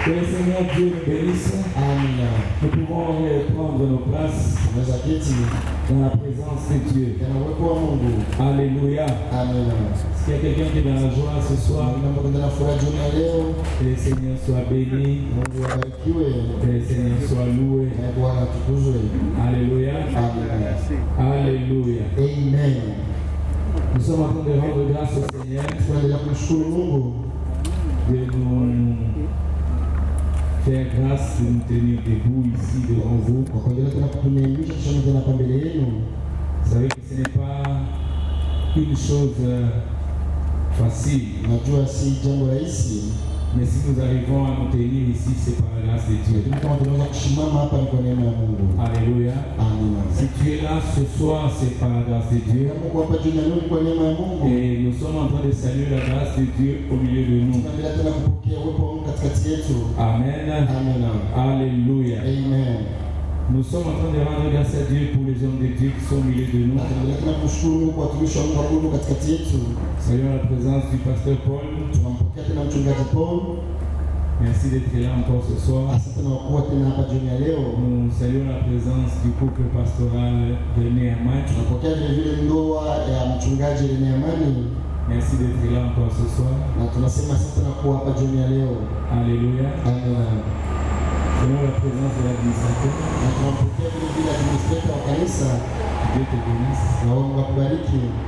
Que le Seigneur Dieu nous bénisse. Amen. Nous pouvons prendre nos places dans la présence de Dieu. Alléluia. Amen. S'il y a quelqu'un qui est dans la joie ce soir, que le Seigneur soit béni, que le Seigneur soit loué. Alléluia. Alléluia. Amen. Nous sommes en train de rendre grâce au Seigneur de nous faire grâce de nous tenir debout ici devant vous. Vous savez que ce n'est pas une chose facile. Mais si nous arrivons à nous tenir ici, c'est par la grâce de Dieu. Alléluia. Si tu es là ce soir, c'est par la grâce de Dieu. Et nous sommes en train de saluer la grâce de Dieu au milieu de nous. Amen. Alléluia. Amen. Nous sommes en train de rendre grâce à Dieu pour les hommes de Dieu qui sont au milieu de nous. Saluons la présence du pasteur Paul. Merci d'être là encore ce soir. Nous saluons la présence du couple pastoral René Amach. Merci d'être là encore ce soir. Alléluia. Selon la présence de l'administrateur, Dieu te bénisse.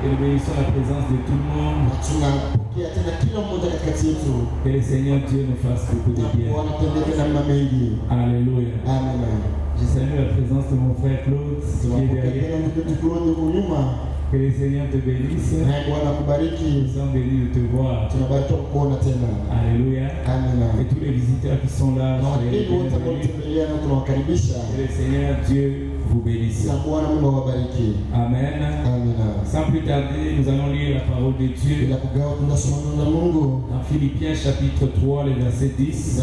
Et nous bénissons la présence de tout le monde. Que le Seigneur Dieu nous fasse beaucoup de bien. Alléluia. Je salue la présence de mon frère Claude qui est derrière. Que le Seigneur te bénisse. Nous sommes bénis de te voir. Alléluia. Et tous les visiteurs qui sont là, que le Seigneur Dieu vous bénisse. Amen. Sans plus tarder, nous allons lire la parole de Dieu dans Philippiens chapitre 3, le verset 10.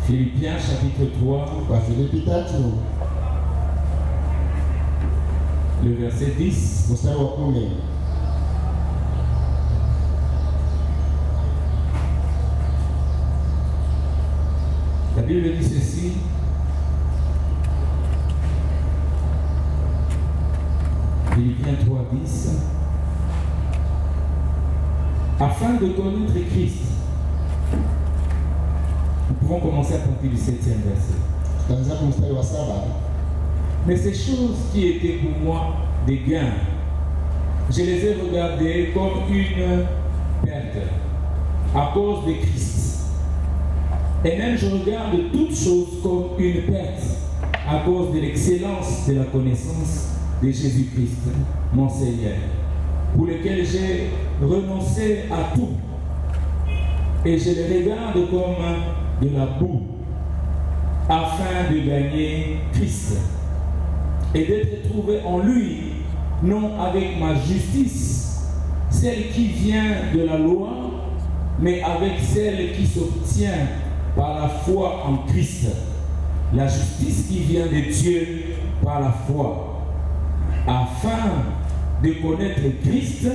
Philippiens chapitre 3, le verset 10. La Bible dit ceci. Philippiens 3, 10. Afin de connaître Christ. Nous pouvons commencer à partir du 7e verset. Mais ces choses qui étaient pour moi des gains, je les ai regardées comme une perte à cause de Christ. Et même je regarde toutes choses comme une perte à cause de l'excellence de la connaissance de Jésus-Christ, mon Seigneur, pour lequel j'ai renoncé à tout. Et je les regarde comme de la boue, afin de gagner Christ et d'être trouvé en lui, non avec ma justice, celle qui vient de la loi, mais avec celle qui s'obtient par la foi en Christ, la justice qui vient de Dieu par la foi, afin de connaître Christ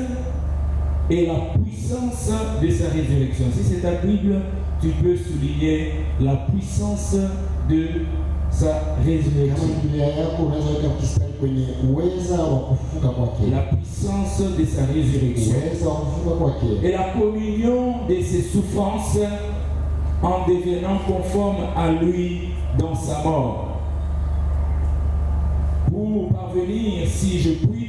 et la puissance de sa résurrection. Si c'est ta Bible, tu peux souligner la puissance de sa résurrection. La puissance de sa résurrection. Et la communion de ses souffrances en devenant conforme à lui dans sa mort. Pour parvenir, si je puis,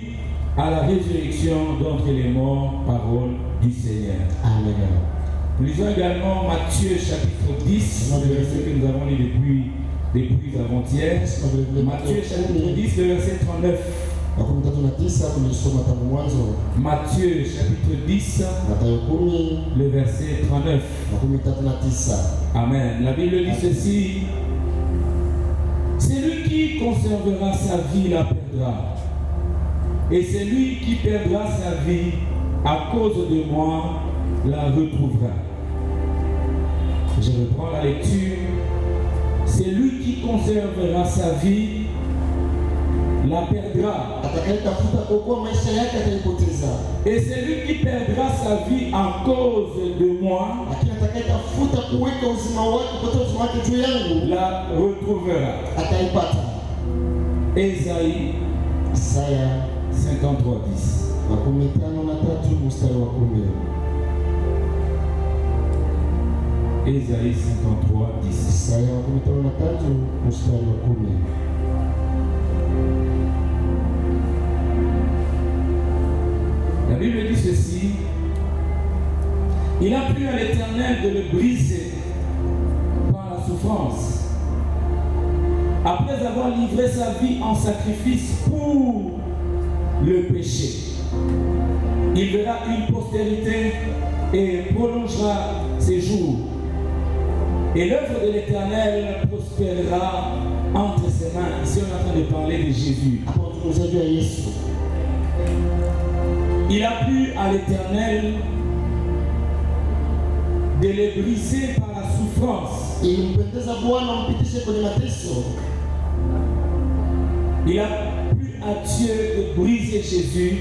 à la résurrection d'entre les morts, parole du Seigneur. Amen. Nous lisons également Matthieu chapitre 10, le verset que nous avons lu depuis avant-hier. Matthieu chapitre 10, le verset 39. Matthieu chapitre 10, le verset 39. Amen. La Bible dit ceci. Celui qui conservera sa vie la perdra. Et celui qui perdra sa vie à cause de moi la retrouvera. Je reprends la lecture. Celui qui conservera sa vie la perdra. Et celui qui perdra sa vie à cause de moi atakayetafuta kuweka uzima wake, kupata uzima wake juu yangu, la retrouvera. ataipata. Ésaïe Isaya 53:10. 53 mstari wa 10. Ésaïe 53:10. Isaya 53 mstari wa 10. La Bible dit ceci: il a plu à l'Éternel de le briser par la souffrance. Après avoir livré sa vie en sacrifice pour le péché, il verra une postérité et prolongera ses jours. Et l'œuvre de l'Éternel prospérera entre ses mains. Ici, on est en train de parler de Jésus. Il a plu à l'Éternel de les briser par la souffrance. Il a plu à Dieu de briser Jésus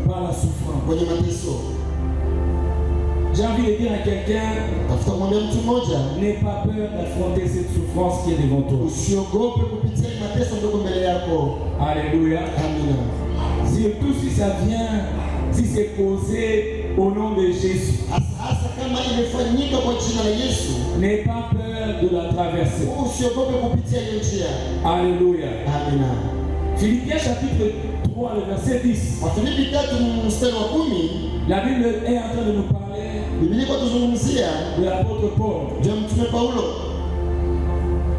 par la souffrance. J'ai envie de dire à quelqu'un, n'aie pas peur d'affronter cette souffrance qui est devant toi. Alléluia. Surtout si ça vient, si c'est causé au nom de Jésus. N'aie pas peur de la traverser. Alléluia. Philippiens chapitre 3, le verset 10. La Bible est en train de nous parler de l'apôtre Paul.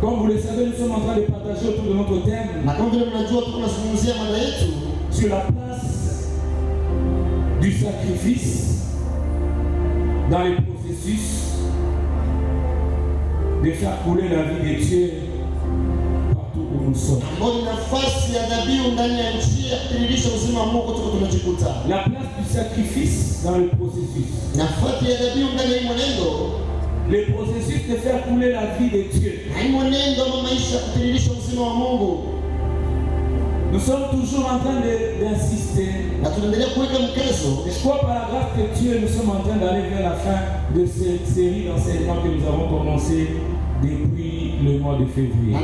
Comme vous le savez, nous sommes en train de partager autour de notre thème sur la place du sacrifice dans le processus de faire couler la vie de Dieu partout où nous sommes. La place du sacrifice dans le processus. Le processus de faire couler la vie de Dieu. Nous sommes toujours en train d'insister. Et je crois par la grâce de Dieu, nous sommes en train d'aller vers la fin de cette série d'enseignements que nous avons commencé depuis le mois de février.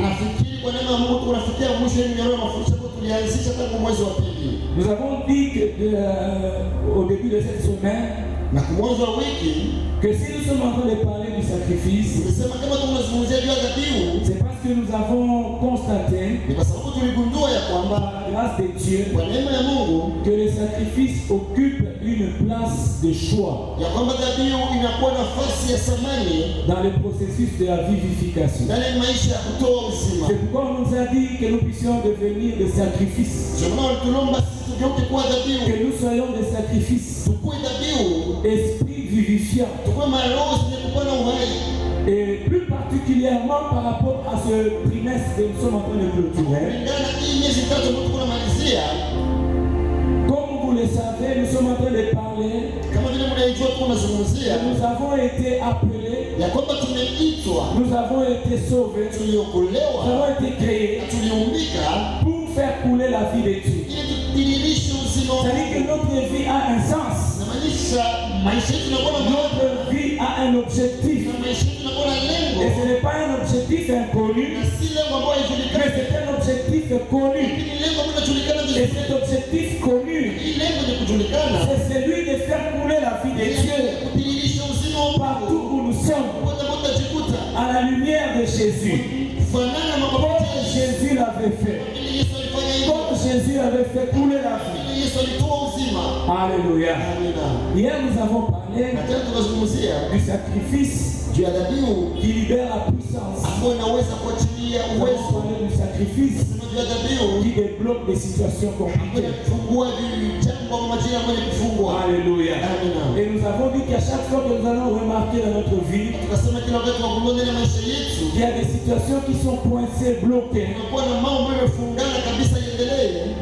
Nous avons dit au début de cette semaine que si nous sommes en train de parler du sacrifice, c'est parce que nous avons constaté par la grâce de Dieu que le sacrifice occupe une place de choix dans le processus de la vivification. C'est pourquoi on nous a dit que nous puissions devenir des sacrifices, que nous soyons des sacrifices, esprit vivifiant. Et plus particulièrement par rapport à ce trimestre que nous sommes en train de clôturer. Comme vous le savez, nous sommes en train de parler. Nous avons été appelés. Nous avons été sauvés. Nous avons été créés pour faire couler la vie de Dieu. C'est-à-dire que notre vie a un sens. Notre vie a un objectif. Et ce n'est pas un objectif inconnu, mais c'est un objectif connu. Et cet objectif connu, c'est celui de faire couler la vie de Dieu partout où nous sommes, à la lumière de Jésus. Comme Jésus l'avait fait. Comme Jésus avait fait couler la vie. Alléluia. Hier nous avons parlé du sacrifice qui libère la puissance. Nous avons parlé du sacrifice qui débloque des situations compliquées. Alléluia. Et nous avons dit qu'à chaque fois que nous allons remarquer dans notre vie qu'il y a des situations qui sont coincées, bloquées,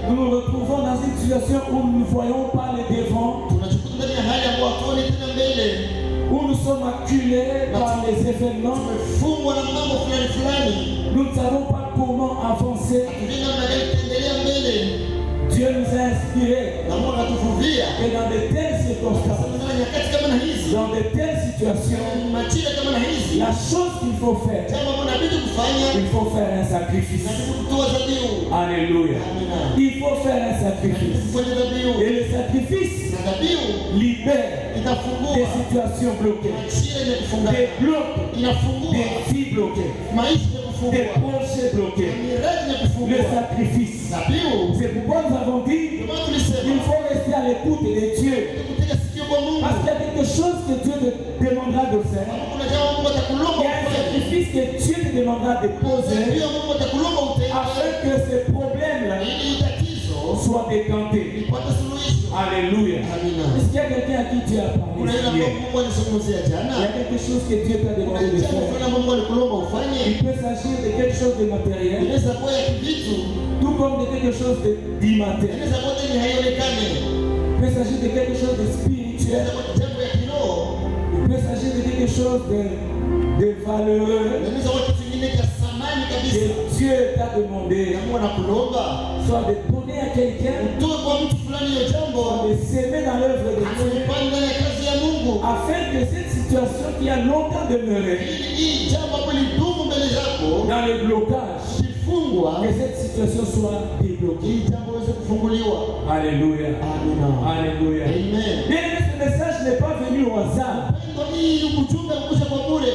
nous nous retrouvons dans une situation où nous ne voyons pas les devants, où nous sommes acculés par les événements. Nous ne savons pas comment avancer. Dieu nous a inspirés. Et dans de telles circonstances, Sasa nyakati kama na hizi, dans de telles situations, majira kama na hizi, la chose qu'il faut faire, jambo ambalo inabidi kufanya, il faut faire un sacrifice. inabidi kutoa dhabihu. Alléluia. Amina. Il faut faire un sacrifice. Kufanya dhabihu. Et le sacrifice Na dhabihu libère itafungua des situations bloquées, majira yenye kufunga, des blocs, inafungua des vies bloquées, maisha yenye des kufungua, projets bloqués. miradi yenye Le kufungua. sacrifice. Dhabihu C'est pourquoi nous avons dit ndio maana tulisema qu'il faut rester à l'écoute de Dieu. kutega sikio kwa Mungu. Parce qu'il y a quelque chose que Dieu te demandera de faire. Kuna jambo Mungu Il atakulomba y a un ufanye. sacrifice que Dieu te demandera de poser Ndio Mungu atakulomba utende afin que ces problèmes-là ili tatizo soient décantés. lipate suluhisho. Alléluia. Amina. Est-ce qu'il y a quelqu'un à qui Dieu a Kuna ile parlé ambayo hier? Mungu alizungumzia Il y jana. a quelque chose que Dieu t'a Kuna demandé de jambo faire. fulani ambalo Mungu alikulomba ufanye. Il peut s'agir de quelque chose de matériel, Inaweza kuwa ya kivitu, tout comme de quelque chose d'immatériel. inaweza kuwa ni haionekane. Il peut s'agir de quelque chose de spirituel. Inaweza kuwa jambo ya kiroho. Il peut s'agir de quelque chose de valeureux Inaweza kuwa kitu kingine cha thamani kabisa. que Dieu t'a demandé, Mungu anakulomba soit de donner à quelqu'un, utoe kwa mtu fulani hiyo jambo, soit de s'aimer dans l'œuvre de Dieu, anaifanya ndani ya kazi ya Mungu. afin que cette situation qui a longtemps demeuré Hii jambo ambalo lidumu mbele zako dans le blocage, kifungwa, que cette situation soit débloquée. hii jambo iweze kufunguliwa. Alléluia. Amina. Alléluia. Amen. Bien aimé, ce message n'est pas venu au hasard. Pendo hii ujumbe ukuja kwa bure.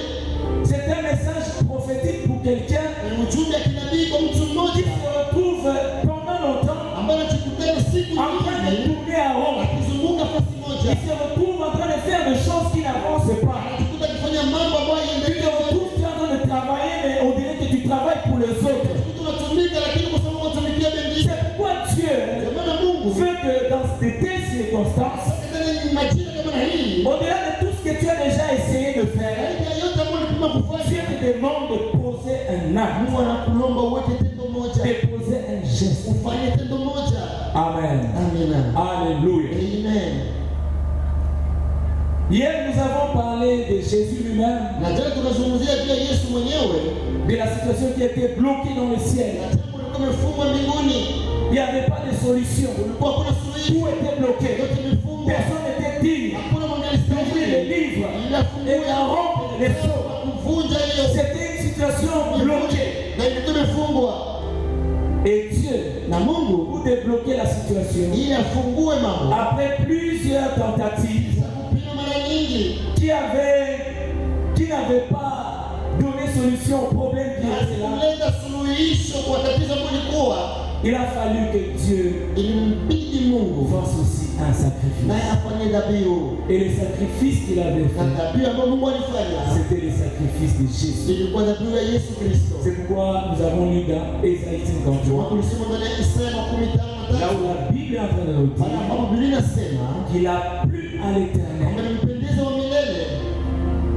C'est un message prophétique pour quelqu'un Ni ujumbe wa kinabii kwa mtu qui mmoja se retrouve pendant longtemps ambaye anachukutana siku en train de nyingi tourner à rond. akizunguka fasi Il moja. se retrouve en train de faire des choses qui n'avancent pas. Anajikuta akifanya mambo ambayo Tu te yaendelee. retrouves tu es en train de travailler, mais on dirait que tu travailles pour les autres. Mtu unatumika lakini kwa sababu unatumikia wengine. C'est pourquoi Dieu Ndio maana Mungu veut que dans de telles circonstances, katika majira kama na hii, au-delà de tout ce que tu as déjà essayé de faire, zaidi ya yote ambayo ulipima Dieu kufanya, te demande de poser un acte, Mungu anakulomba uweke tendo moja, de poser un geste. ufanye tendo moja. Amen. Amina. Alléluia. Amen. Hier, nous avons parlé de Jésus lui-même, Na jana tunazungumzia juu ya Yesu mwenyewe, de la situation qui était bloquée dans le ciel. na jambo lilikuwa limefungwa mbinguni, Il n'y avait pas de solution. kulikuwa hakuna suluhisho, Tout était bloqué. yote imefungwa, Personne n'était digne hakuna mwenye d'ouvrir les alistahili, livres et inafungua d'en rompre les sceaux. kuvunja hiyo C'était une situation bloquée. na ilikuwa imefungwa. Et Dieu, Na Mungu pour débloquer la situation, ili afungue mambo, après plusieurs tentatives kupima mara nyingi, qui n'avaient pas donné solution au problème qui était là, kuleta suluhisho kwa tatizo ambalo lilikuwa, il a fallu que Dieu ilimbidi Mungu fasse aussi un sacrifice. naye afanye dhabihu, Et le sacrifice qu'il avait na fait, dhabihu ambayo Mungu alifanya c'était le sacrifice de Jésus. ilikuwa dhabihu ya Yesu Kristo. C'est pourquoi nous avons lu dans Ésaïe 53, Tulisoma ndani ya Isaya 53 là où la Bible est en train de nous pale dire ambapo Biblia inasema qu'il a plu à l'Éternel, amempendeza wa milele,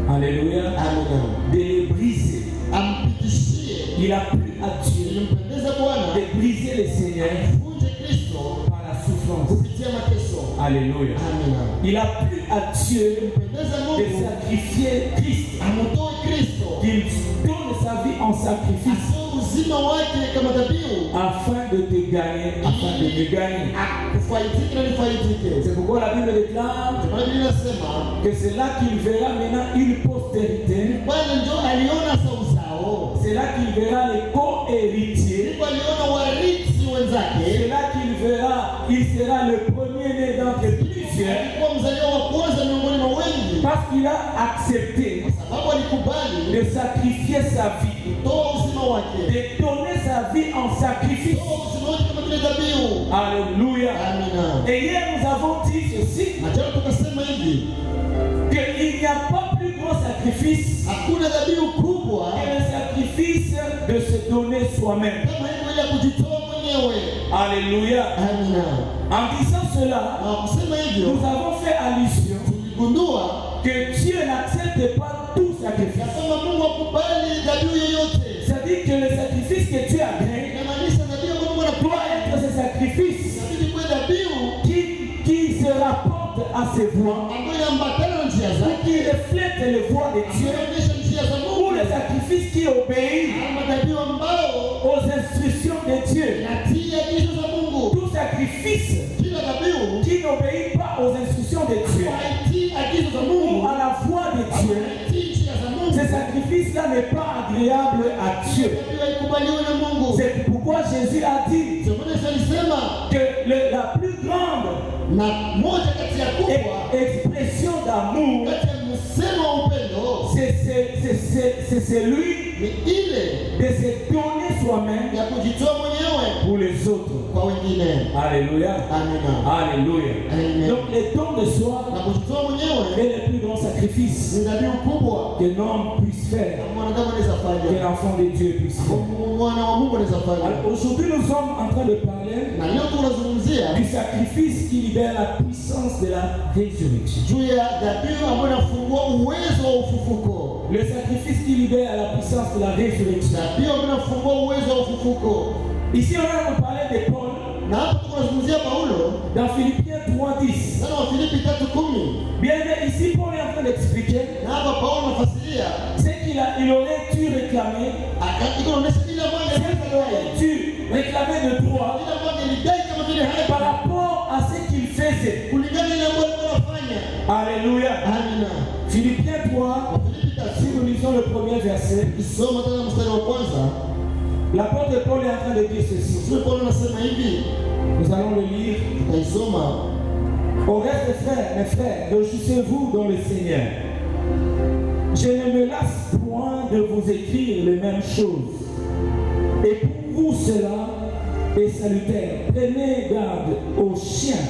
alléluia, amina, de les briser. ampitishie, Il a plu à Dieu ilimpendeza Bwana de briser le Seigneur vunje Kristo par la souffrance. kupitia mateso, Alléluia. amina, Il a plu à Dieu ilimpendeza de Mungu sacrifier Christ, amutoe Kristo qu'il donne sa vie en sacrifice atoe uzima wake kama dhabihu, afin de te gagner, afin de me gagner. kufaidike na nifaidike. C'est pourquoi la Bible déclare Maana Biblia inasema que c'est là qu'il verra maintenant une postérité. Bwana ndio aliona sauzao, C'est là qu'il verra les co-héritiers. ndipo aliona warithi wenzake, C'est là qu'il verra, il sera le premier-né d'entre plusieurs. alikuwa mzaliwa wa kwanza miongoni mwa wengi, Parce qu'il a accepté sababu alikubali de sacrifier sa vie, kutoa uzima wake, de donner sa vie en sacrifice. kutoa uzima wake kama vile dhabihu. Alléluia. Amina. Et hier nous avons dit ceci, Na jana tukasema hivi, qu'il n'y a pas plus grand sacrifice hakuna dhabihu kubwa que le sacrifice de se donner soi-même. kama hivyo ile ya kujitoa mwenyewe. Alléluia. Amina. En disant cela, Na kusema hivyo, nous avons fait allusion tuligundua que Dieu n'accepte pas tout sacrifice. ya kwamba Mungu akubali dhabihu yoyote. C'est-à-dire que le sacrifice que tu as créé Inamaanisha dhabihu ambayo Mungu doit anakubali être ce sacrifice inabidi kuwe dhabihu qui se rapporte à ses voies, ambayo inaambatana na njia zake, qui reflète les voies de Dieu, inaonyesha njia za ou Mungu, le sacrifice qui obéit ama dhabihu ambao aux instructions de Dieu. inatii agizo za Mungu. Tout sacrifice Kila dhabihu qui n'obéit pas aux instructions instructions de Dieu, waitii agizo za ou Mungu, à la voix de Dieu, waitii njia za Mungu, ce sacrifice-là n'est pas agréable à Dieu. ndio ikubaliwe na Mungu. C'est pourquoi Jésus a dit Ndio maana Yesu alisema que la plus grande na moja kati ya kubwa expression d'amour, kati ya msemo wa upendo c'est celui ni ile de se donner soi-même ya kujitoa mwenyewe pour les autres. kwa wengine. Alléluia. Amina. Alléluia. Amen. Donc les dons de soi Na kujitoa mwenyewe est le plus grand sacrifice ni dhabihu kubwa qu'un homme puisse faire, mwanadamu anaweza fanya, qu'un enfant de Dieu puisse faire. mwana wa Mungu anaweza fanya. Alors, aujourd'hui, nous sommes en train de parler Na leo tunazungumzia du sacrifice qui libère la puissance de la résurrection. juu ya dhabihu ambayo inafungua uwezo wa ufufuko. Le sacrifice qui libère la puissance de la résurrection. Dhabihu ambayo inafungua uwezo wa ufufuko. Ici, on va nous parler de Paul Na hapa tunazungumzia Paulo dans Philippiens 3:10. sana wa Filipi 3:10. Bien, ici, Paul est en train d'expliquer Na hapa Paulo anafasiria ce qu'il aurait dû réclamer, akati kuonesha ile ambayo ce qu'il aurait dû réclamer de droit ile ambayo ilidai kama vile par hapa rapport à ce qu'il faisait. kulingana ile ambayo anafanya. Alléluia. Amina. Philippiens 3, Filipi si nous lisons le premier verset, Kisoma tena mstari wa kwanza, l'apôtre Paul est en train de dire ceci. Mtume Paulo anasema hivi, Nous allons le lire. naisoma: Au reste, frères, mes frères, réjouissez-vous dans le Seigneur. Je ne me lasse point de vous écrire les mêmes choses. Et pour vous, cela est salutaire. Prenez garde aux chiens.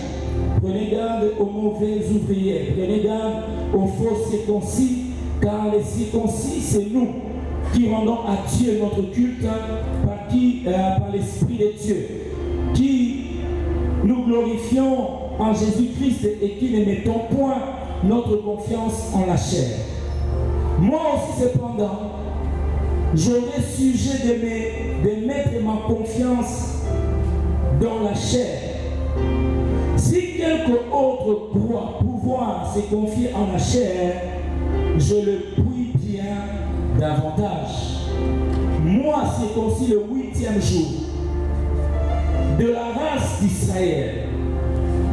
Prenez garde aux mauvais ouvriers. Prenez garde aux faux circoncis, car les circoncis, c'est nous qui rendons à Dieu notre culte par l'Esprit de Dieu, qui nous glorifions en Jésus-Christ et qui ne mettons point notre confiance en la chair. Moi aussi, cependant, j'aurais sujet de mettre ma confiance dans la chair. Si quelque autre croit pouvoir se confier en la chair, je le puis bien davantage. Moi, circoncis le 8e jour, de la race d'Israël,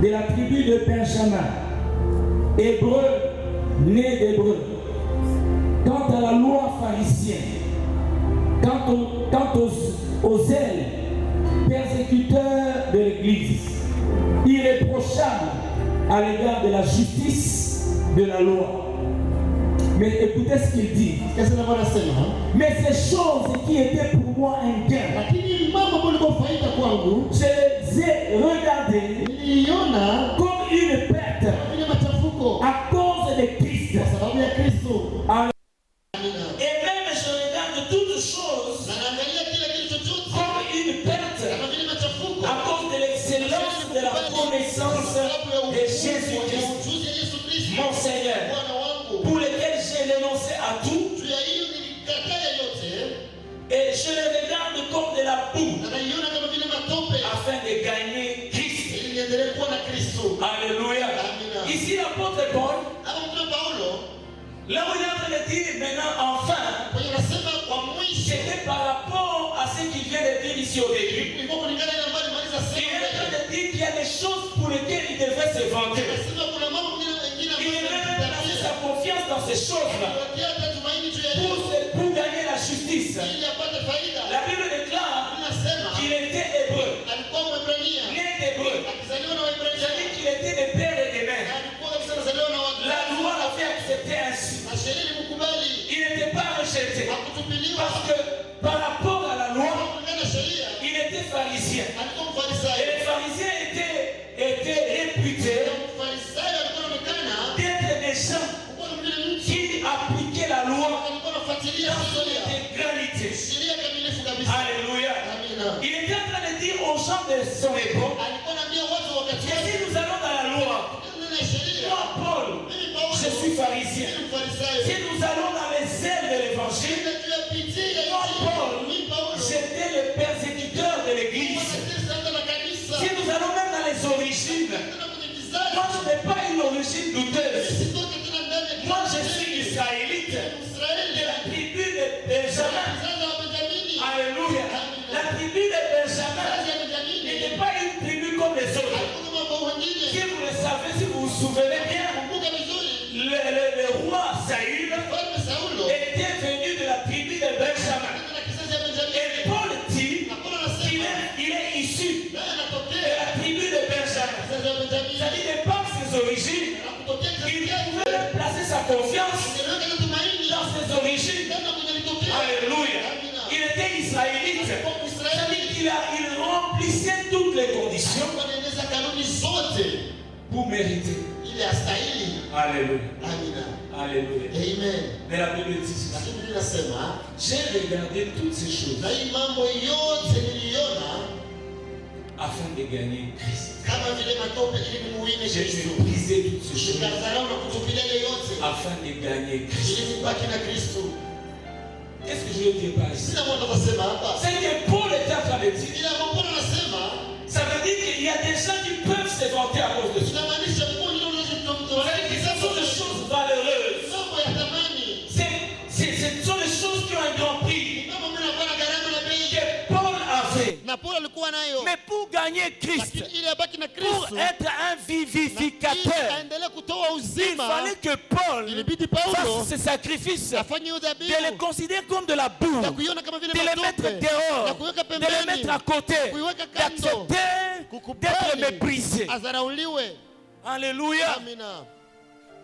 de la tribu de Benjamin, hébreu, né d'hébreu. Quant à la loi pharisienne, quant aux zèles, persécuteurs de l'Église, irréprochables à l'égard de la justice de la loi. Mais écoutez ce qu'il dit. Qu'est-ce que anasema? Mais ces choses qui étaient pour moi un gain, Lakini mambo ambayo ilikuwa faida kwangu, je les ai regardées niliona comme une perte vile machafuko à cause de Christ. kwa sababu ya Kristo. Et même je regarde toutes choses Na naangalia kile kitu chochote comme une perte kama vile machafuko à cause de l'excellence de la connaissance de Jésus-Christ, ujuzi ya Yesu Kristo mon Seigneur, Bwana wangu. pour lequel j'ai renoncé à tout Juu ya hiyo nilikataa yote et je le regarde comme de la boue na naiona kama vile matope afin de gagner Christ. ili niendelee kuwa na Kristo. Alléluia. Amina. Ici l'apôtre Paul, Hapo Mtume Paulo là où il est en train de dire maintenant enfin, kwenye anasema kwa mwisho c'était par rapport à ce qu'il vient de dire ici au début. ilikuwa kulingana na ambayo alimaliza Il est en train sema. de dire qu'il y a des choses pour lesquelles il devait se vanter. Anasema kuna mambo mengine Il devait même placer sa confiance dans ces choses-là Watia hata tumaini juu ya pour, hiyo pour gagner la justice. ili apate faida. La Bible déclare Inasema qu'il était hébreu, alikuwa Mwebrania, né d'hébreu. akizaliwa na Waebrania, C'est-à-dire qu'il était de père et de mère. alikuwa kabisa anazaliwa na La watu. loi l'a fait accepter ainsi. Na sheria ilimkubali, Il n'était pas rejeté. hakutupiliwa. Parce que par rapport à la loi, Kulingana na sheria il était pharisien. alikuwa Et Mfarisayo. les pharisiens étaient réputés Mfarisayo alikuwa anaonekana d'être des gens kuwa ni vile mtu qui appliquaient la loi alikuwa anafuatilia dans son sheria, intégralité. sheria kamilifu kabisa. Alléluia. Amina. Il était en train de dire aux gens de son époque Alikuwa anaambia watu wakati que si wake, nous allons dans la loi, kulingana na sheria, moi Paul, mimi Paulo, je suis pharisien. mimi Mfarisayo. Si nous allons dans les ailes de l'évangile, Ile juu ya bidii ya moi Injili, Paul, mimi Paulo, j'étais le persécuteur de l'église. wanatesa hata na kanisa. Si nous allons même dans les origines, Tena kwenye kizazi, moi je n'ai pas une origine douteuse. sitoke tena ndani ya Moi je kizazi. suis israélite Israeli, de la tribu de Benjamin. kizazi wa Benjamini. Alléluia. La tribu de Benjamin Kizazi ya Benjamini. n'était pas une tribu comme les autres. Hakuna mambo wengine. Si vous le savez, si vous vous souvenez Saül Mfalme Saulo était venu de la tribu de Benjamin. na kizazi ya Benjamini. Et Paul dit Na Paulo qu'il anasema il est issu naye de anatokea la tribu de Benjamin. kizazi ya Benjamini. C'est-à-dire de par ses origines, Na kutokea kizazi il chake pouvait placer sa confiance angeliweka na tumaini dans ses origines. namna kwenye alitokea. Alléluia. Amina. Il était israélite. Alikuwa Mwisraeli. C'est-à-dire qu'il il remplissait toutes les conditions Alikuwa anaeneza kanuni zote pour mériter. ili astahili. Alléluia. Amina. Alléluia. Amen. Mais la Bible dit ceci. Lakini Biblia inasema J'ai regardé toutes ces choses na hii mambo yote niliona afin de gagner Christ. kama vile matope ili nimuine J'ai Kristo. brisé toutes ces choses Nikadharau na kutupilia yote afin de gagner Christ. ili nibaki na Kristo. Qu'est-ce que je veux dire par ici? Sina mwana kusema hapa. C'est que Paul est en train de dire. Ila Paulo anasema Ça veut dire qu'il y a des gens qui peuvent se vanter à cause de ça. inamaanisha Mungu ndio C'est-à-dire que ce sont des choses valeureuses. mambo ya thamani. Ce sont des choses qui ont un grand prix Kama mimi nakuwa na gharama na bei. que Paul avait. Na Paulo alikuwa nayo. Mais pour gagner Christ, Lakini ili abaki na pour Kristo. être un vivificateur, aendelee kutoa il uzima. fallait que Paul Ilibidi Paulo fasse ce sacrifice, afanye hiyo de les dhabihu. considérer comme de la boue, Na kuiona kama vile de les mettre matope. dehors, Na kuweka de les pembeni. mettre à côté, Kuiweka kando. d'accepter d'être méprisé. Azarauliwe. Alléluia. Amina.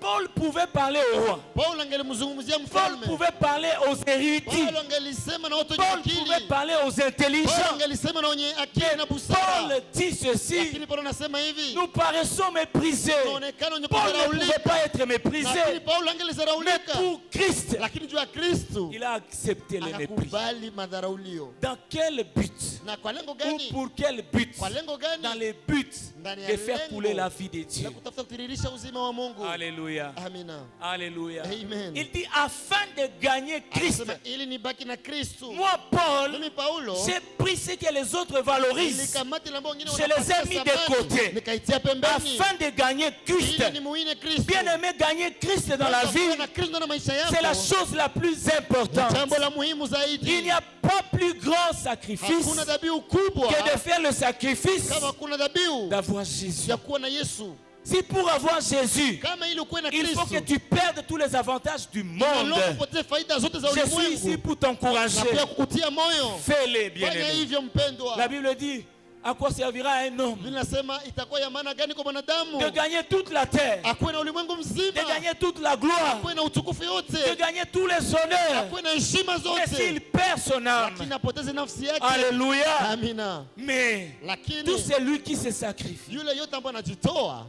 Paul pouvait parler au roi. Paulo angelimzungumzia Paul mfalme. pouvait parler aux érudits. Paulo angelisema na watu wenye Paul akili. pouvait parler aux Paulo intelligents. angelisema na wenye akili na busara. Paul dit ceci. Lakini Paulo anasema hivi. Nous paraissons méprisés. Tunaonekana wenye Paul ne pouvait kudharaulika. pas être méprisé. Lakini Paulo Mais angelizaraulika. pour Christ, Lakini juu ya Kristo il a accepté les mépris. akakubali madharaulio. Dans quel but? Na kwa lengo Ou gani? pour quel but? Kwa lengo gani? Dans les buts Ndani ya de faire lengo couler la vie de la Dieu. kutafuta kutiririsha uzima wa Mungu. Alléluia. Amina. Alléluia. Amen. Il dit afin de gagner Christ. Anasema ili nibaki na Kristo. Moi, Paul, Mimi Paulo j'ai pris ce que les autres valorisent nilikamata ile ambayo wengine Je les ai wanapatia mis de thamani, côté. nikaitia pembeni afin de gagner Christ. ili nimuine Kristo. Bien aimé, gagner Christ dans la Kuwa vie, na Kristo ndani ya maisha yako c'est la chose la plus ni importante. jambo la muhimu Il zaidi. n'y a pas plus grand sacrifice Hakuna dhabihu kubwa que de faire le sacrifice kama kuna dhabihu d'avoir Jésus. ya kuwa na Yesu. Si pour avoir Jésus, Kama ili ukuwe na il faut que Kristo, tu perdes tous les avantages du monde. inalomba upotee faida zote za Je suis ici ulimwengu pour na t'encourager. pia kukutia moyo. Fais-les, bien Fanya aimé. hivyo mpendwa. La Bible dit, à quoi servira un homme Biblia inasema itakuwa ya maana gani kwa mwanadamu de gagner toute la terre, akuwe na ulimwengu de mzima, gagner toute la gloire, akuwe na utukufu de yote, gagner tous les honneurs, akuwe na heshima mais s'il zote, perd son âme? lakini apoteze nafsi yake. Alléluia. Amina. Mais Lakini tout celui qui se sacrifie yule yote ambaye anajitoa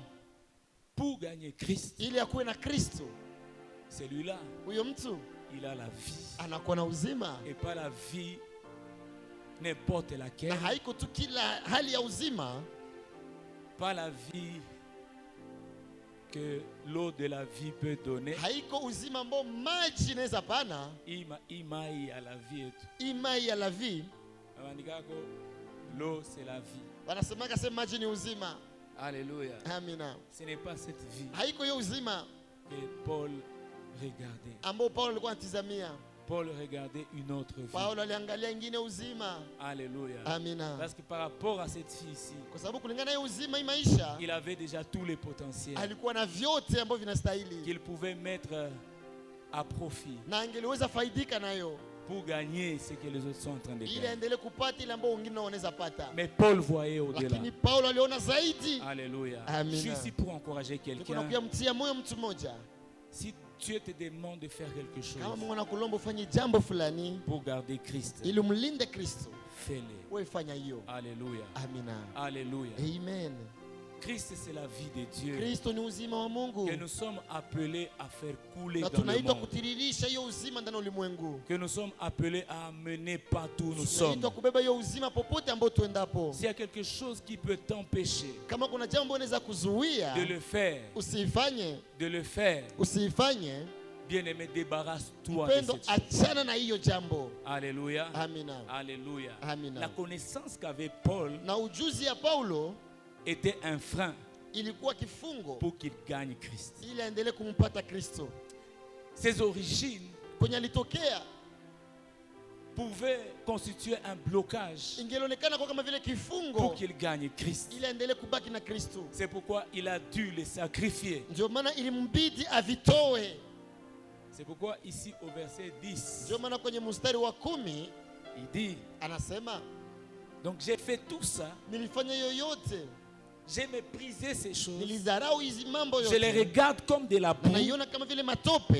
pour gagner Christ, ili akuwe na Kristo, celui-là, huyo mtu il a la vie. anakuwa na uzima, Et pas la vie n'importe na laquelle, haiko tu kila hali ya uzima, pas la vie que l'eau de la vie peut donner. haiko uzima ambao maji inaweza pana. Imai à la vie et tout. Hii mai ya la vie Abandikako, l'eau c'est la vie. wanasemaka sema maji ni uzima. Alléluia. Amina. Ce n'est pas cette vie Haiko hiyo uzima que Paul regardait. ambao Paulo alikuwa anatizamia. Paul regardait une autre vie. Paulo aliangalia ingine uzima. Alléluia. Amina. Parce que par rapport à cette fille ici, Kwa sababu kulingana na hiyo uzima hii maisha il avait déjà tous les potentiels alikuwa na vyote ambavyo vinastahili qu'il pouvait mettre à profit na angeliweza faidika nayo pour gagner ce que les autres sont en train de ili gagner. aendelee kupata ile ambayo wengine wanaweza pata. Mais Paul voyait au-delà. Lakini Paulo aliona zaidi. Alléluia. Amina. Je suis ici pour encourager quelqu'un. Tunakuja mtia moyo mtu mmoja. Si Dieu te demande de faire quelque chose Kama Mungu anakulomba ufanye jambo fulani pour garder Christ, ili umlinde Kristo, fais-le. wewe fanya hiyo. Alléluia. Amina. Alléluia. Amen. Christ, c'est la vie de Dieu Kristo ni uzima wa Mungu. que nous sommes appelés à faire couler Na dans le tunaitwa monde. kutiririsha hiyo uzima ndani ya ulimwengu. Que nous sommes appelés à amener partout où nous sommes. Tunaitwa kubeba hiyo uzima popote ambapo tuendapo. S'il y a quelque chose qui peut t'empêcher Kama kuna jambo unaweza kuzuia de le faire, usiifanye, bien-aimé, débarrasse-toi de mpendo, cette chose. achana na hiyo jambo. Alléluia. Amina. Alléluia. Amina. La connaissance qu'avait Paul Na ujuzi ya Paulo était un frein ilikuwa kifungo pour qu'il gagne Christ. ili aendelee kumpata Kristo. Ses origines Kwenye alitokea pouvaient constituer un blocage ingelionekana kwa kama vile pour kifungo qu'il gagne Christ. ili aendelee kubaki na Kristo. C'est pourquoi il a dû les sacrifier. Ndio maana ilimbidi avitoe. C'est pourquoi ici au verset 10, Ndio maana kwenye mstari wa 10 il dit, anasema, donc j'ai fait tout ça, nilifanya yoyote, j'ai méprisé ces choses, nilidharau hizi mambo je les yote, regarde comme de la boue, naiona kama vile matope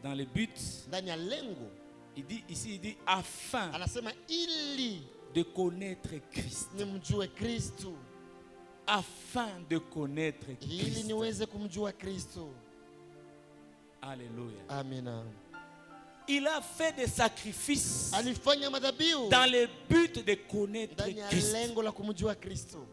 dans le but, ndani ya lengo. il dit ici, il dit, afin Anasema ili de connaître Christ, nimjue Kristo, afin de connaître ili Christ. niweze kumjua Kristo. Alléluia. Amina. Il a fait des sacrifices Alifanya madhabihu dans le but de connaître ndani ya Christ. lengo la kumjua Kristo.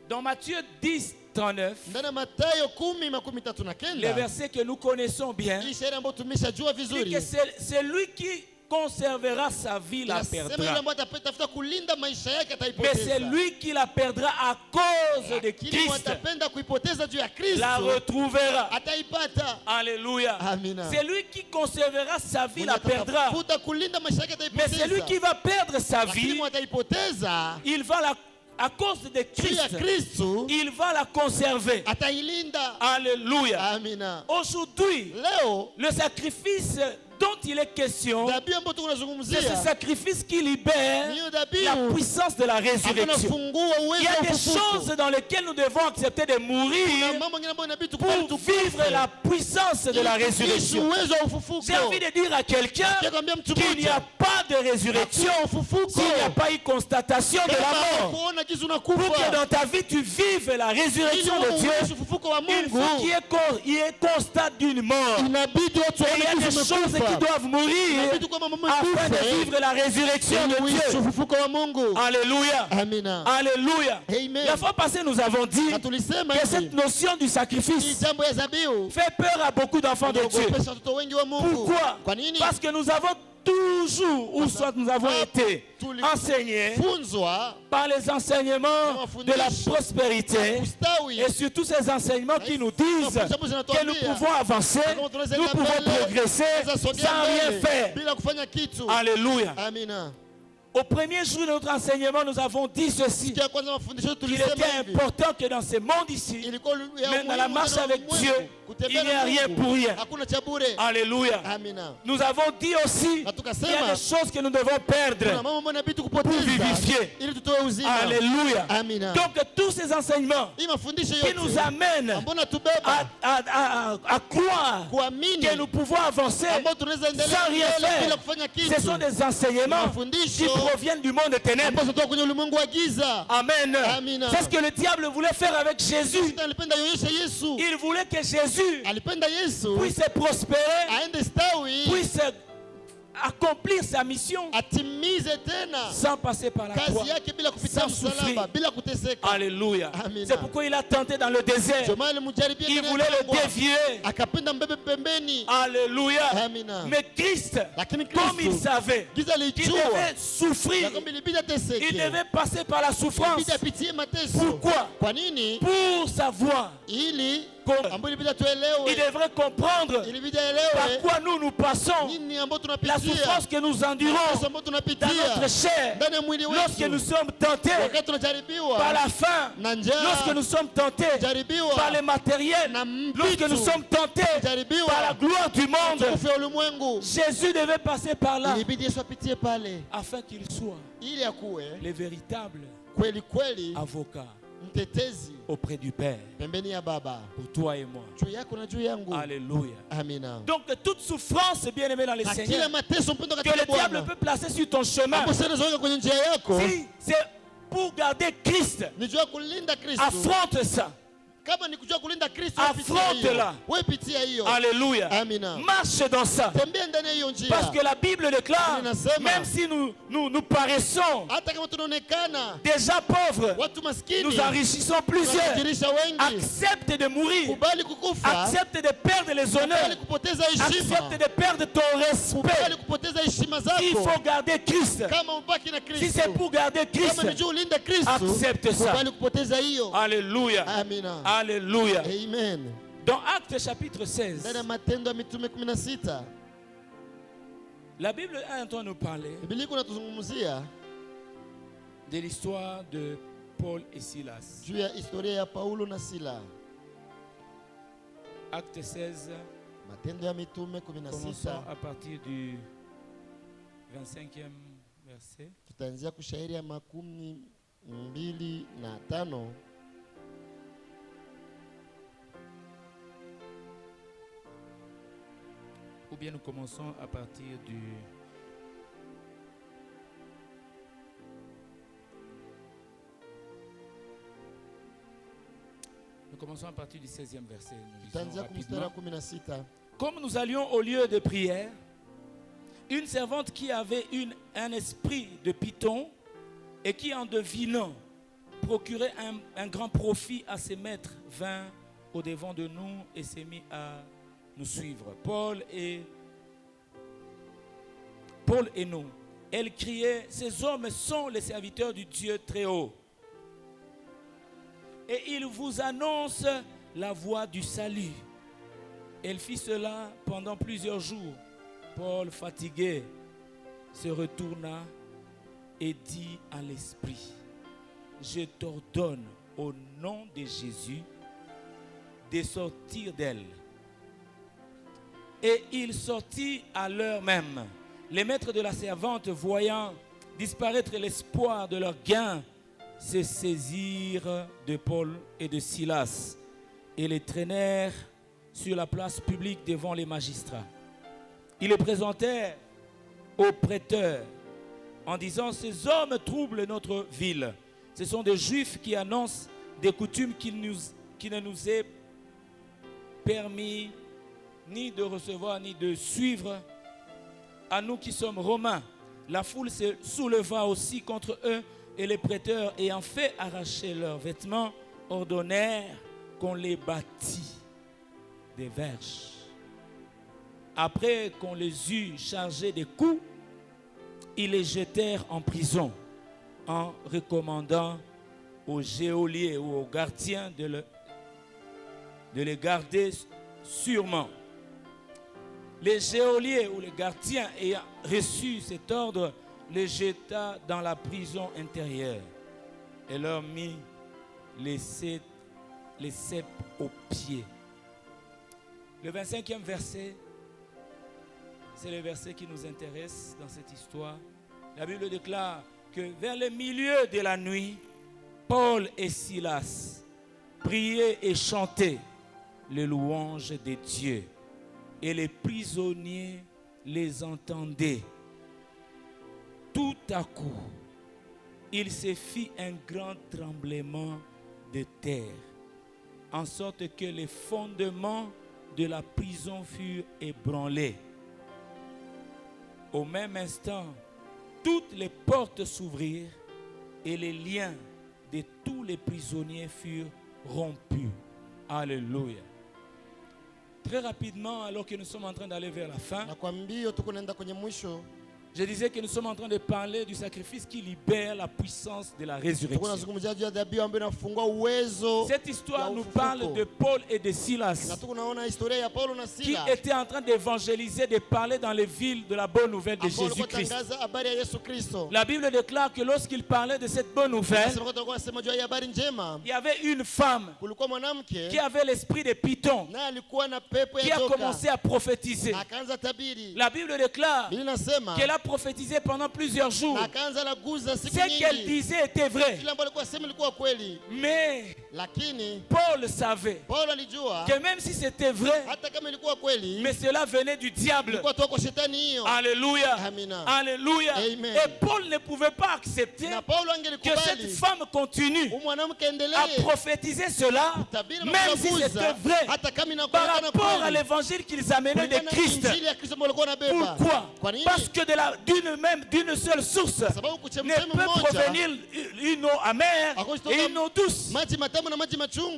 Dans Matthieu 10, 39, Ndani ya Mathayo le 10:39, verset que nous connaissons bien, hii shairi ambayo tumeshajua dit vizuri, que c'est lui qui conservera sa vie, la inasema yule perdra. ambaye atafuta kulinda maisha yake Mais ataipoteza. c'est lui qui la perdra à cause de Lakini Christ, atapenda kuipoteza juu ya la Kristo, retrouvera. ataipata. Alléluia. Amina. C'est lui qui conservera sa vie, Mwenye la perdra. atatafuta kulinda maisha yake Mais c'est lui qui ataipoteza. va perdre sa Lakini vie, ataipoteza il va la, à cause de juu ya Christ, Kristo, il va la conserver. atailinda. Alléluia. Amina. Aujourd'hui, Leo le sacrifice dont il est question, dhabihu ambayo c'est ce tunazungumzia sacrifice qui libère niyo la dhabihu puissance de la ambayo résurrection. inafungua Il uwezo y a wa des ufufuko. choses dans lesquelles nous devons accepter de Na mourir mambo mengine ambayo inabidi tukubali pour tukufe, vivre la puissance de la ili tuishi résurrection. uwezo wa ufufuko. J'ai envie de dire à quelqu'un Nakwambia mtu qu'il n'y a mmoja, pas de résurrection hakuna ufufuko s'il n'y a pas eu constatation de la kama mort. kuona jinsi Pour que unakufa. dans ta vie tu vives la Ili résurrection de uishi Dieu, ufufuko wa il Mungu, faut qu'il y ait constat d'une mort. inabidi watu Et il y a waone des jinsi choses qui umekufa. doivent mourir Inabidi kwamba mama afin de kufe vivre la résurrection ili de uishi Dieu. ufufuko wa Mungu. Alléluia. Amina. Alléluia. Amen. La fois passée, nous avons dit Na tulisema que hivi, cette notion du hii sacrifice jambo ya dhabihu fait peur à beaucoup d'enfants de Dieu. inaogopesha watoto wengi wa Mungu. Pourquoi? Kwa nini? Parce que nous avons toujours, ou soit nous avons été enseignés Funzwa par les enseignements de la prospérité ustawi et surtout ces enseignements qui nous disent que nous pouvons avancer, nous pouvons progresser sans rien faire. bila kufanya kitu. Alléluia. Amina. Au premier jour de notre enseignement, nous avons dit ceci, Siku ya kwanza mafundisho qu'il tulisema était hivi, important que dans ce monde ici, ilikuwa ya même dans la umuhimu marche sana avec ulimwengu, Dieu, kutembea il n'y a na rien Mungu. pour rien. Hakuna cha bure. Alléluia. Amina. Nous avons dit aussi Na qu'il y a tukasema des choses que nous devons kuna perdre mambo ambayo inabidi pour kupoteza vivifier. ili tutoe uzima. Alléluia. Amina. Donc tous ces enseignements Hii mafundisho qui nous yote amènent ambayo natubeba à croire kuamini que nous pouvons avancer ambayo tunaweza endelea sans rien mbele bila faire, kufanya ce kitu. sont des enseignements qui Mafundisho proviennent du monde des ténèbres. ambazo zinatoka kwenye ulimwengu wa giza. Amen. Amina. C'est ce que le diable voulait faire avec Jésus. Shetani alipenda yoyeshe Yesu. Il voulait que Jésus Alipenda Yesu puisse prospérer, aende stawi, puisse accomplir sa mission atimize tena sans passer par la croix. kazi yake bila kupitia sans souffrir. msalaba, bila kuteseka. Alléluia. Amina. C'est pourquoi il a tenté dans le désert. Jamaa alimjaribia Il ndani ya voulait le jangwa, dévier. akapenda mbebe pembeni. Alléluia. Amina. Mais Christ, Lakini comme il Kristo savait giza qu'il lilijua devait souffrir, ya kwamba ilibidi ateseke, il devait passer par la souffrance ilibidi apitie mateso. Pourquoi? Kwa nini? pour savoir, Ili Comme- ambayo ilibidi atuelewe, il devrait comprendre ilibidi par aelewe quoi nous passons, nini ambayo la tunapitia, souffrance que nous endurons mateso ambayo dans tunapitia notre chair, ndani ya mwili lorsque nous wetu, sommes tentés wakati tunajaribiwa par la faim, na njaa, lorsque nous sommes tentés kujaribiwa par les matériels, na lorsque nous mpitu, sommes tentés kujaribiwa par la gloire du monde, utukufu wa ulimwengu, Jésus devait passer par là ilibidi Yesu apitie pale afin qu'il soit ili akuwe le véritable kweli kweli avocat mtetezi auprès du Père pembeni ya Baba, pour toi et moi. juu yako na juu yangu. Alléluia. Amina. Donc toute souffrance, bien aimé dans le Na Seigneur, kila mateso mpendo que katika le diable Bwana peut placer sur ton chemin, ambapo sana zaweka kwenye njia yako, si c'est pour garder Christ, ni juu ya kulinda Kristo. affronte ça. Kama ni kujua kulinda Kristo, Affronte-la. wewe pitia hiyo. Alléluia. Amina. Marche dans ça. Tembea ndani ya hiyo njia. Parce que la Bible déclare, Inasema, même si nous paraissons hata kama tunaonekana déjà pauvres, watu maskini, nous enrichissons plusieurs. tunajirisha wengi, Accepte de mourir. kubali kukufa, Accepte de perdre les honneurs. kubali kupoteza heshima, Accepte de perdre ton kubali respect. kupoteza heshima Il zako. faut garder Christ. Kama ubaki na Si Kristo, c'est pour garder Christ, kama ni juu ulinde Kristo, accepte ça. kubali kupoteza hiyo. Alléluia. Amina. Alléluia. Amen. Dans Actes chapitre Ndani 16, ya Matendo ya Mitume 16, la Bible est en train de nous parler Biblia kunatuzungumzia de l'histoire de Paul et Silas. juu ya historia ya Paulo na Sila. Acte 16, Matendo ya Mitume Commençons 16. à partir du 25e verset. Tutaanzia kushairi ya 25. Ou bien nous commençons à partir du Nous commençons à partir du 16e verset. Nous lisons Tutaanzia kumstari rapidement. wa 16. Comme nous allions au lieu de prière, une servante qui avait un esprit de python et qui, en devinant, procurait un grand profit à ses maîtres, vint au-devant de nous et s'est mis à nous suivre. Paul et nous. Elle criait, ces hommes sont les serviteurs du Dieu très haut. Et ils vous annoncent la voie du salut. Elle fit cela pendant plusieurs jours. Paul, fatigué, se retourna et dit à l'esprit, je t'ordonne au nom de Jésus de sortir d'elle. Et il sortit à l'heure même. Les maîtres de la servante, voyant disparaître l'espoir de leur gain, se saisirent de Paul et de Silas et les traînèrent sur la place publique devant les magistrats. Ils les présentèrent aux prêteurs en disant, ces hommes troublent notre ville. Ce sont des Juifs qui annoncent des coutumes qui ne nous est permis ni de recevoir ni de suivre à nous qui sommes romains. La foule se souleva aussi contre eux et les prêteurs, ayant fait arracher leurs vêtements, ordonnèrent qu'on les bâtît des verges. Après qu'on les eut chargés des coups, ils les jetèrent en prison en recommandant aux geôliers ou aux gardiens de les garder sûrement. Les geôliers ou les gardiens ayant reçu cet ordre, les jeta dans la prison intérieure et leur mit les cèpes aux pieds. Le 25e verset, c'est le verset qui nous intéresse dans cette histoire. La Bible déclare que vers le milieu de la nuit, Paul et Silas priaient et chantaient les louanges de Dieu. Et les prisonniers les entendaient. Tout à coup, il se fit un grand tremblement de terre, en sorte que les fondements de la prison furent ébranlés. Au même instant, toutes les portes s'ouvrirent et les liens de tous les prisonniers furent rompus. Alléluia. Très rapidement, alors que nous sommes en train d'aller vers la fin, je disais que nous sommes en train de parler du sacrifice qui libère la puissance de la résurrection. Cette histoire nous parle de Paul et de Silas qui étaient en train d'évangéliser, de parler dans les villes de la bonne nouvelle de Jésus-Christ. La Bible déclare que lorsqu'ils parlaient de cette bonne nouvelle, il y avait une femme qui avait l'esprit de Python qui a commencé à prophétiser. La Bible déclare qu'elle a prophétisé pendant plusieurs jours. Ce qu'elle disait était vrai. Mais Paul savait que même si c'était vrai, mais cela venait du diable. Alléluia. Alléluia. Et Paul ne pouvait pas accepter que cette femme continue à prophétiser cela, même si c'était vrai, par rapport à l'évangile qu'ils amenaient de Christ. Pourquoi? Parce que d'une seule source ne peut provenir une eau amère et une eau douce.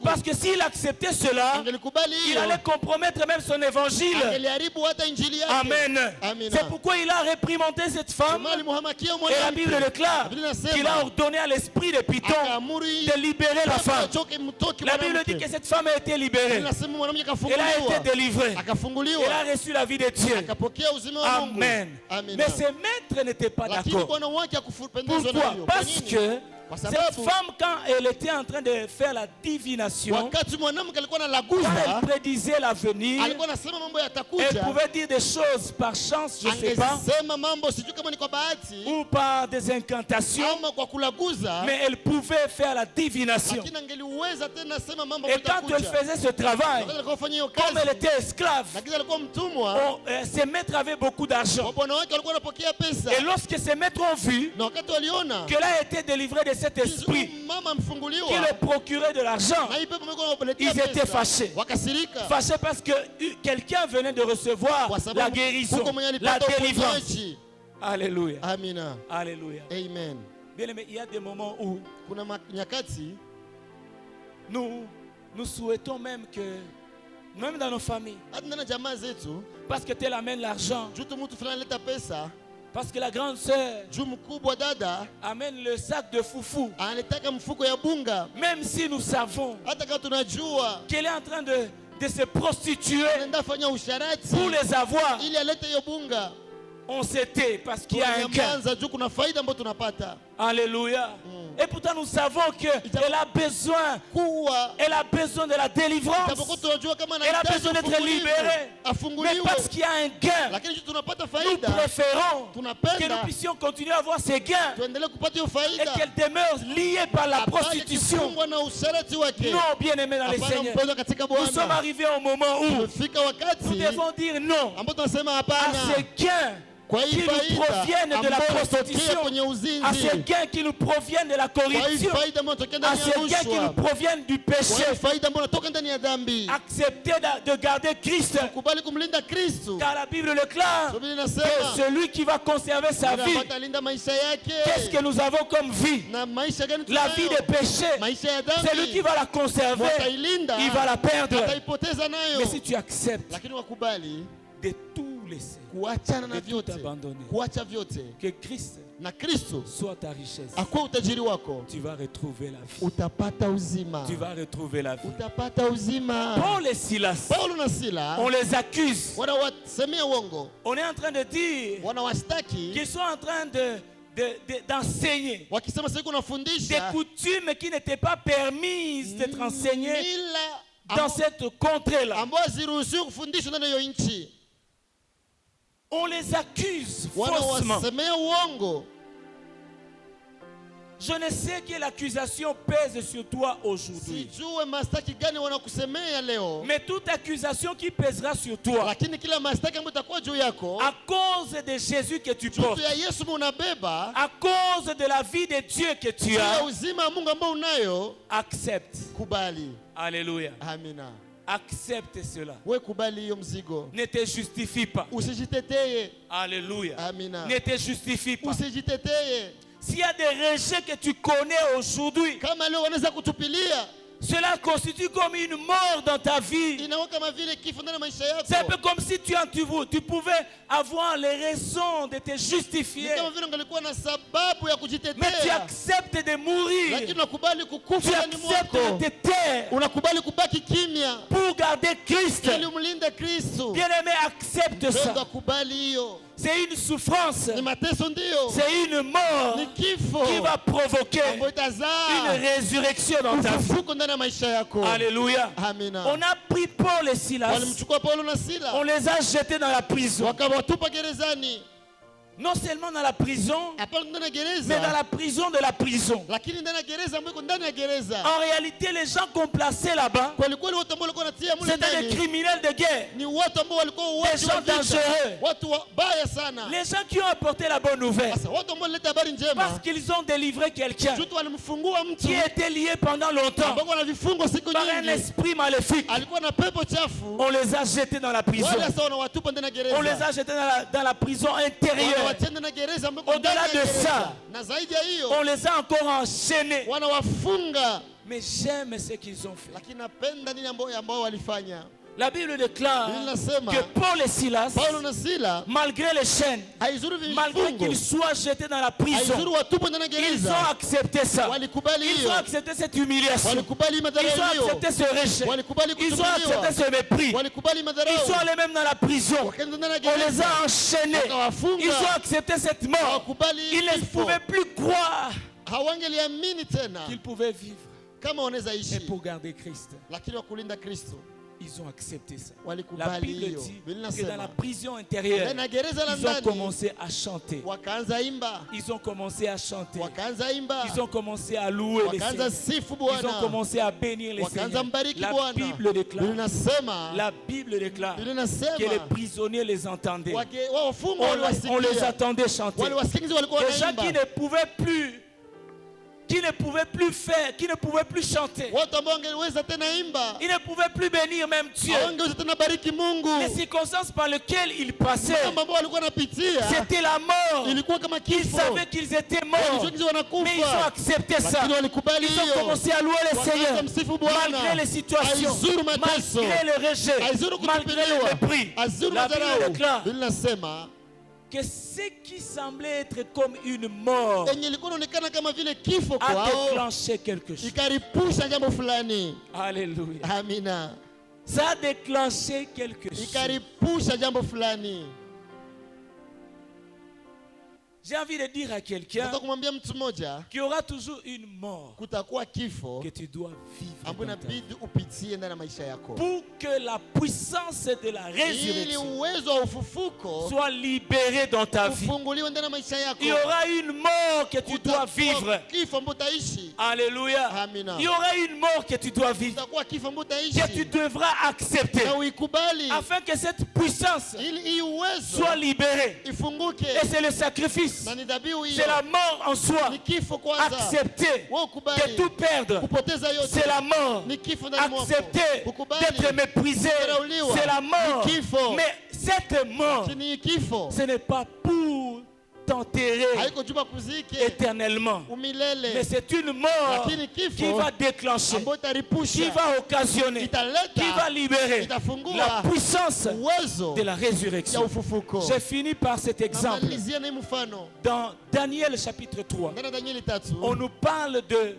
Parce que s'il acceptait cela, il allait compromettre même son évangile. Amen. C'est pourquoi il a réprimandé cette femme. Et la Bible déclare qu'il a ordonné à l'esprit de Python de libérer la femme. La Bible dit que cette femme a été libérée. Elle a été délivrée. Elle a reçu la vie de Dieu. Amen. Mais ses maîtres n'étaient pas d'accord. Pourquoi? Parce que Kwa Cette sababu femme, quand elle était en train de faire la divination, wakati mwanamke alikuwa quand analaguza, elle prédisait l'avenir, alikuwa anasema mambo elle yatakuja, pouvait dire des choses par chance, je ne sais pas, angesema mambo sijui kama ni kwa bahati ou par des incantations, ama kwa kulaguza, mais elle pouvait faire la divination. lakini angeliweza tena sema mambo Et quand elle yatakuja. faisait ce travail, Wakati alikuwa afanya hiyo comme elle kazi, était esclave, lakini alikuwa mtumwa, ses maîtres avaient beaucoup d'argent. bwana wake walikuwa wanapokea pesa, Et lorsque ses maîtres ont vu na wakati waliona qu'elle a été délivrée de cet esprit mama qui mfunguliwa le procurait de l'argent, na hii pepo imekuwa inawaletea ils étaient pesa, fâchés. wakasirika Fâchés parce que quelqu'un venait de recevoir kwa la sababu guérison, huko mwenye la alipata délivrance. uponyaji. Alléluia. Amina, Alléluia. amen. Bien aimé, il y a des moments où Kuna nyakati nous souhaitons même que, même dans nos familles, hata ndani ya jamaa zetu, parce que tel amène l'argent, juu tu mtu fulani leta pesa, parce que la grande sœur juu mkubwa dada amène le sac de foufou, anataka mfuko ya bunga, même si nous savons hata kama tunajua qu'elle est en train de se prostituer anaenda fanya usharati pour les avoir, ili alete hiyo bunga, on s'était parce qu'il y a un gain. tunanyamaza juu kuna faida ambayo tunapata. Alléluia. Et pourtant nous savons qu'elle a besoin, Kuwa elle a besoin de la délivrance. japokuwa tunajua kama Elle a besoin d'être libérée. Mais afunguliwe, parce qu'il y a un gain, lakini juu tunapata nous faida, préférons que nous tunapenda puissions continuer à avoir ces gains tuendelee kupata hiyo et faida, qu'elle demeure liée par la prostitution. kufungwa na usharati wake. Non, bien-aimés dans les Hapana Seigneurs, mpendwa katika nous sommes Bwana, arrivés au moment où tumefika nous wakati devons dire non ambapo tunasema à hapana ces gains kwa qui hii nous faida proviennent de la ambayo inatokea prostitution, kwenye à ces uzinzi, gains qui nous proviennent de la kwa hii corruption, faida ambayo inatokea à ndani ces ya gains qui nous rushwa, proviennent du kwa péché. hii faida ambayo inatoka ndani ya dhambi. Accepter de garder Christ, Kubali kumlinda Kristo, car la Bible déclare Biblia que inasema celui qui va conserver sa vie, atalinda maisha yake. qu'est-ce que nous avons comme vie? Na maisha gani La tunayo? vie des péchés. Maisha ya Celui qui dhambi va la conserver, watailinda, il va la perdre. ataipoteza nayo. Mais si tu acceptes Lakini wakubali de tout laisser, kuachana na de tout vyote, abandonner, kuacha vyote que Christ na Kristo soit ta richesse, akuwe utajiri wako, tu vas retrouver la vie. utapata uzima, Tu vas retrouver la vie. utapata uzima. Paul et Silas, Paulo na Sila on les accuse. wanawasemea uongo, On est en train de dire wanawastaki qu'ils sont en train d'enseigner wakisema sasa des kunafundisha coutumes qui n'étaient pas permises d'être enseignées mila dans cette contrée-là. ambayo haziruhusiwi kufundishwa ndani ya hiyo nchi. On les accuse faussement. Wanawasemea uongo. Je ne sais quelle accusation pèse sur toi aujourd'hui. Sijue mastaki gani wanakusemea leo, Mais toute accusation qui pèsera sur toi lakini kila mastaki ambayo itakuwa juu yako à cause de Jésus que tu juu portes, ya Yesu unabeba, à cause de la vie de Dieu que tu ya as, uzima wa Mungu ambao unayo, accepte. kubali. Alléluia. Amina. Accepte cela. We kubali hiyo mzigo, Ne te justifie pas. usijiteteye. Alléluia. Amina. Ne te justifie pas. Usijiteteye. S'il y a des rejets que tu connais aujourd'hui, Kama leo wanaweza kutupilia, cela constitue comme une mort dans ta vie. inakuwa kama vile kifo ndani ya maisha C'est un yako. peu comme si tu pouvais avoir les raisons de te Ni justifier. kama vile ungalikuwa na sababu ya Mais tu kujitetea, acceptes de mourir. lakini unakubali Tu kukufa ndani acceptes mwako, de te taire unakubali kubaki kimya pour garder Christ. ili umlinde Kristo. Bien-aimé, accepte ça. Ndio kubali hiyo. C'est une souffrance. Ni mateso ndio, C'est une mort ni kifo qui va provoquer ambayo une itazaa résurrection dans ta vie. ufufuko ndani ya maisha yako. Alléluia. Amina. On a pris Paul et Silas. Walimchukua Paulo na On Sila les a jetés dans la prison. wakawatupa gerezani, Non seulement dans la prison, hapana ndani ya mais dans gereza, la prison de la prison. lakini ndani ya gereza ambayo iko ndani ya gereza. En réalité, les gens qu'on plaçait là-bas, Kweli kweli watu ambao walikuwa wanatia mule c'était des ndani criminels de guerre. ni watu ambao walikuwa Des watu wa gens vita, dangereux. watu wabaya sana. Les gens qui ont apporté la bonne nouvelle. Sasa watu ambao walileta habari Parce njema, qu'ils ont délivré quelqu'un mtu walimfungua mtu qui était lié pendant longtemps ambao ana vifungo siku par un nyingi, esprit maléfique. alikuwa na pepo chafu. On les a jetés dans la prison. Wale sasa wanawatupa ndani ya On les gereza, a jetés dans la prison intérieure. wanawatia ndani ya gereza ambako Au-delà ndani ya de gereza. ça, Na zaidi ya hiyo On les a encore enchaînés. wanawafunga. Mais j'aime ce qu'ils ont fait. Lakini napenda nini ambao walifanya. La Bible déclare Linasema que Paul et Silas, Paulo na Sila malgré les chaînes, haizuru malgré vifungo, qu'ils soient jetés dans la prison, haizuru watupwe ndani ya ils ont gereza, accepté ça. walikubali Ils hiyo, ont accepté cette humiliation. walikubali madhara Ils ont hiyo, accepté ce rejet. walikubali Ils ont kutupiliwa, accepté ce mépris. walikubali madhara, Ils sont allés même dans la prison. wakaenda ndani ya On les gereza, a enchaînés. wakawafunga, Ils ont accepté cette mort. hawakubali Ils ne kifo, pouvaient plus croire hawangeliamini tena qu'ils pouvaient vivre kama wanaweza et ishi, pour garder Christ. lakini wakulinda Kristo Ils ont accepté ça. La walikubali Bible hiyo. dit Biblia que dans la inasema prison intérieure, ndani ya gereza la ils ont ndani commencé à chanter. wakaanza imba, Ils ont commencé à chanter. wakaanza imba, Ils ont commencé à louer les wakaanza Seigneurs. sifu Ils ont Bwana, commencé à bénir les wakaanza Seigneurs. mbariki La Bwana. Bible déclare, Biblia inasema la Bible déclare Biblia que les inasema prisonniers les entendaient. wafungwa On les waliwasikia, attendait chanter. wale wasikilizaji walikuwa Les gens qui wanaimba, ne pouvaient plus, qui ne pouvaient plus faire, qui ne pouvaient plus chanter. watu ambao wangeweza tena imba, Ils ne pouvaient plus bénir même Dieu. hawangeweza tena bariki Mungu. Les circonstances par lesquelles ils passaient, Mambo ambao walikuwa wanapitia c'était la mort. ilikuwa kama Ils kifo, savaient qu'ils étaient morts, walichokizi mais ils ont wanakufa, accepté ça. lakini walikubali Ils ont hiyo, commencé à louer le Seigneur, wakaanza msifu Bwana, malgré les situations, aizuru mateso, malgré le rejet, aizuru malgré le kutupiliwa, mépris. aizuru La Bible madharau. déclare Biblia inasema que ce qui semblait être comme une mort yenye ilikuwa inaonekana kama vile kifo a kwao déclenché quelque chose. ikaripusha jambo fulani. Alléluia. Amina, Ça a déclenché quelque chose. ikaripusha jambo fulani. J'ai envie de dire à quelqu'un Nataka kumwambia mtu mmoja, qu'il y aura toujours une mort kutakuwa kifo que tu dois vivre ambayo dans ta vie. inabidi upitie ndani ya maisha yako Pour que la puissance de la ili résurrection uwezo wa ufufuko soit libérée dans ta vie. ufunguliwe ndani ya maisha yako. Il y aura une mort que tu dois vivre. Kutakuwa kifo ambayo utaishi. Alléluia. Amina. Il y aura une mort que tu dois vivre, Kutakuwa kifo ambayo que tu utaishi devras accepter, na uikubali afin que cette puissance ili hii uwezo soit libérée. ifunguke. Et c'est le sacrifice, Na ni dhabihu hiyo, c'est la mort en soi. ni kifo kwanza. Accepter Wewe de ukubali tout perdre, kupoteza yote, c'est la mort. ni kifo ndani mwako. Accepter Ukubali d'être méprisé, kudharauliwa, c'est la mort. ni kifo. Mais cette mort, Lakini hii kifo ce n'est pas pour t'enterrer haiko juma kuzike éternellement, mais umilele, c'est une mort lakini qui kifo va déclencher, ambayo qui itaripusha, va occasionner, qui va italeta, libérer la itafungua puissance uwezo de la ya résurrection. ufufuko. J'ai fini par cet exemple. Namalizia na hii mfano Dans Daniel chapitre 3, ndani ya Danieli 3 on nous parle de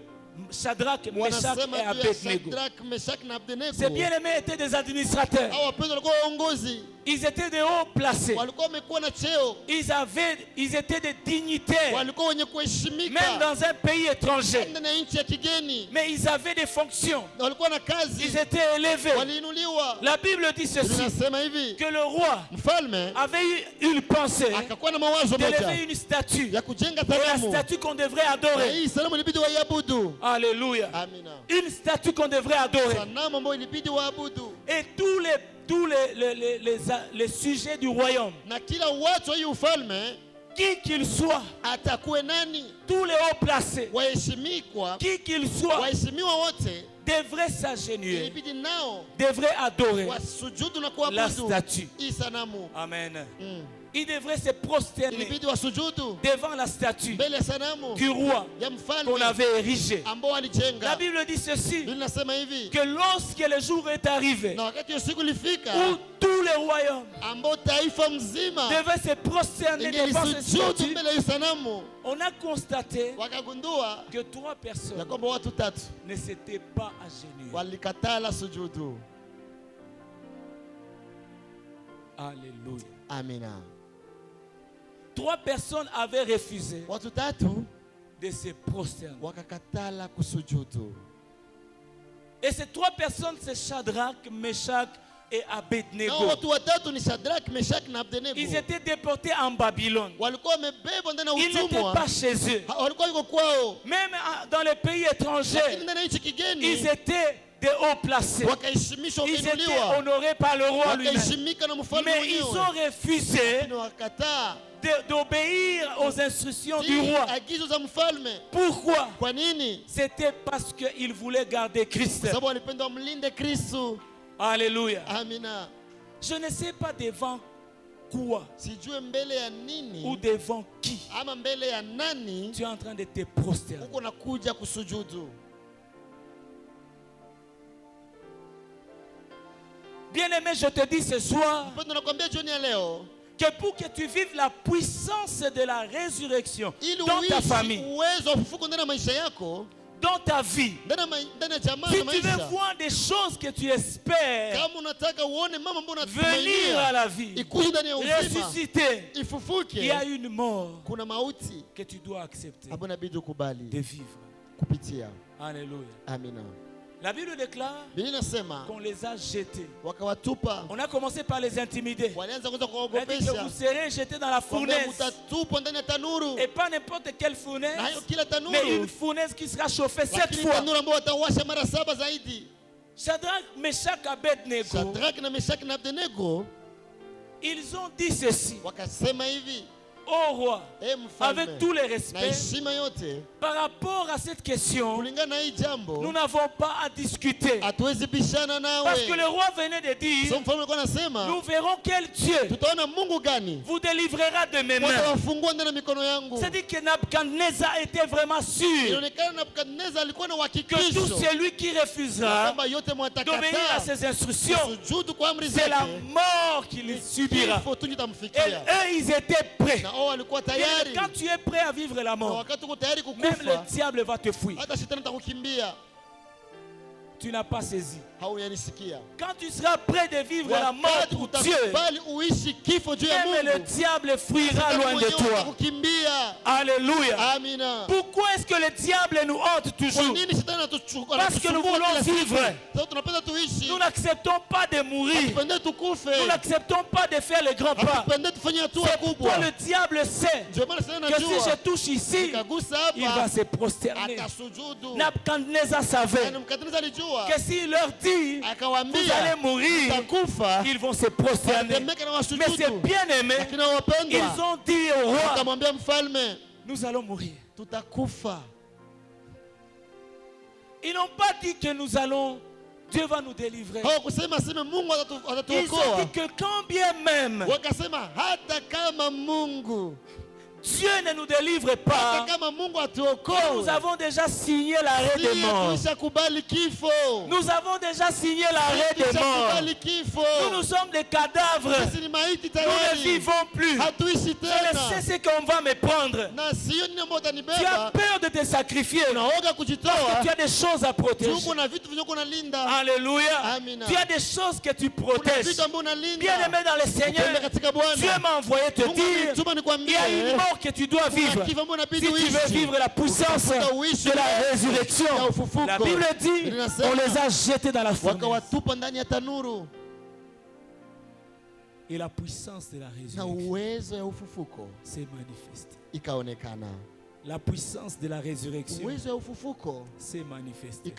Shadrach, Meshach wanasema et juu ya Abednego. Shadrach, Meshach na Abednego. Ces bien-aimés étaient des administrateurs. Hao wapendwa walikuwa waongozi, Ils étaient de haut placés. walikuwa wamekuwa na cheo, Ils étaient des dignitaires, walikuwa wenye même kuheshimika dans un pays étranger. ndani ya nchi ya kigeni, Mais ils avaient des fonctions. na walikuwa na Ils kazi, étaient élevés. waliinuliwa. La Bible dit ceci, Linasema hivi, que le roi mfalme avait eu une pensée akakuwa na mawazo d'élever moja une statue. ya kujenga Et la sanamu, statue qu'on devrait na adorer. hii sanamu ilibidi waiabudu. Alléluia. Amina, Une statue qu'on devrait adorer. sanamu ambayo ilibidi waabudu, Et tous les sujets du royaume, na kila watu wa hii ufalme, qui qu'ils soient, atakuwe nani, tous les hauts placés, waheshimikwa, qui qu'ils soient, waheshimiwa wote devraient s'agenouiller, ilibidi nao devraient adorer wasujudu na la kuabudu statue. hii sanamu. Amen. Mm. Ils devraient se prosterner Ilibidi wasujudu devant la statue mbele ya sanamu du roi ya qu'on mfalme avait érigée. ambao La alijenga. Bible dit ceci, Biblia inasema hivi, que lorsque le jour est arrivé na wakati hiyo siku ilifika où tous les royaumes ambao taifa mzima devaient se prosterner devant cette ingelisujudu statue, mbele ya hiyo sanamu, on a constaté wakagundua que 3 personnes ya kwamba watu 3 ne s'étaient pas agenouillées. walikatala sujudu. Alléluia. Amina, 3 personnes avaient refusé watu 3 de se prosterner. wakakatala kusujudu. Et ces 3 personnes, c'est Shadrach, Meshach et Nao Abednego. watu 3 ni Shadrach, Meshach na Abednego. Ils étaient déportés en Babylone. Walikuwa wamebebwa ndani ya Ils n'étaient utumwa, pas chez eux. walikuwa yuko kwao, Même dans les pays lakini étrangers, ndani ya nchi ils kigeni étaient de haut placés. wakaheshimishwa, Ils étaient wakainuliwa, honorés par le roi lui-même. wakaheshimika na mfalme Mais ils mwenyewe, ont refusé lakini wakataa d'obéir aux instructions du tii roi. agizo za mfalme. Pourquoi? Kwa nini? C'était parce qu'ils voulaient garder Christ. Sababu walipenda wamlinde Kristo. Alléluia. Amina. Je ne sais pas devant quoi Sijue mbele ya ou nini devant qui ama mbele ya nani tu es en train de te prosterner. uko nakuja kusujudu. Bien-aimé, je te dis ce soir Mpendo, nakwambia jioni ya leo, que pour que tu vives la puissance de la résurrection ili dans ta uishi famille, uwezo wa ufufuko ndani ya maisha yako, dans ta vie, si tu veux voir des choses que tu espères venir à la vie, ressusciter, il y a une mort que tu dois accepter de vivre. Alléluia. La Bible déclare qu'on les a jetés. On a commencé par les intimider. On a dit que vous serez jetés dans la fournaise. Et pas n'importe quelle fournaise, mais une fournaise qui sera chauffée 7 fois. Shadrach, Meshach, Abednego, ils ont dit ceci. Au roi, avec tous les respects, par rapport à cette question, nous n'avons pas à discuter. Parce que le roi venait de dire, nous verrons quel Dieu vous délivrera de mes mains. C'est-à-dire que Nabuchodonosor était vraiment sûr que tout celui qui refusera d'obéir à ses instructions, c'est la mort qu'il subira. Et eux, ils étaient prêts. Quand tu es prêt à vivre la mort, même le diable va te fuir. Tu n'as pas saisi. Quand tu seras prêt de vivre la mort pour Dieu, même le diable fuira loin de toi. Alléluia. Pourquoi est-ce que le diable nous hante toujours? Parce que nous voulons vivre. Nous n'acceptons pas de mourir. Nous n'acceptons pas de faire le grand pas. C'est pourquoi le diable sait que si je touche ici, il va se prosterner. Nabuchodonosor savait que s'il leur dit vous allez mourir, ils vont se prosterner. Mais c'est bien aimé, ils ont dit au roi, nous allons mourir. Ils n'ont pas dit que nous allons, Dieu va nous délivrer. Ils ont dit que quand bien même Dieu ne nous délivre pas, nous avons déjà signé l'arrêt des morts. Nous avons déjà signé l'arrêt des morts. Nous sommes des cadavres. Nous ne vivons plus. Je ne sais ce qu'on va me prendre. Tu as peur de te sacrifier parce que tu as des choses à protéger. Alléluia. Tu as des choses que tu protèges. Bien aimé dans le Seigneur, Dieu m'a envoyé te dire, il y a une mort que tu dois vivre. Si tu veux vivre la puissance de la résurrection, la Bible dit on les a jetés dans la fournaise. Et la puissance de la résurrection s'est manifestée. La puissance de la résurrection s'est manifestée.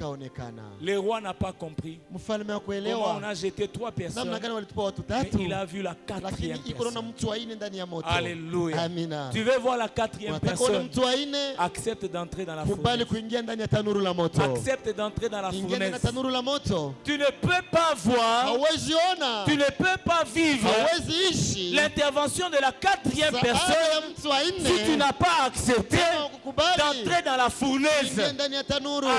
Le roi n'a pas compris comment on a jeté 3 personnes, mais il a vu la 4e personne. Alléluia. Tu veux voir la 4e personne? Accepte d'entrer dans la fournaise. Accepte d'entrer dans la fournaise. Tu ne peux pas voir, tu ne peux pas vivre l'intervention de la 4e personne si tu n'as pas accepté d'entrer dans la fournaise.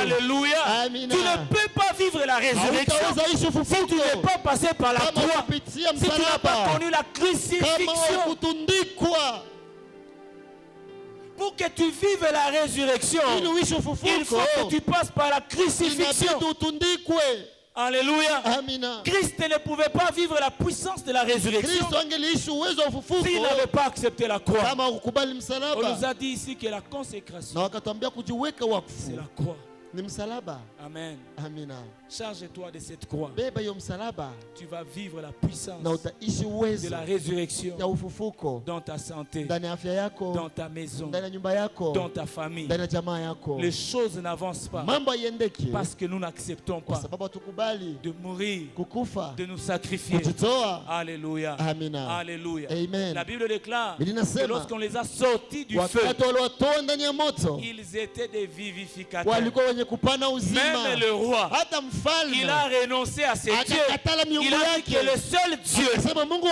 Alléluia. Tu ne peux pas vivre la résurrection si tu n'es pas passé par la croix, si tu n'as pas connu la crucifixion. Pour que tu vives la résurrection, il faut que tu passes par la crucifixion. Alléluia. Christ ne pouvait pas vivre la puissance de la résurrection s'il n'avait pas accepté la croix. On nous a dit ici que la consécration, c'est la croix. Amen. Charge-toi de cette croix. Tu vas vivre la puissance de la résurrection dans ta santé, dans ta maison, dans ta famille. Les choses n'avancent pas parce que nous n'acceptons pas de mourir, de nous sacrifier. Alléluia. Alléluia. La Bible déclare que lorsqu'on les a sortis du feu, ils étaient des vivificateurs. Même le roi, il a renoncé à ses dieux. Il a dit que le seul Dieu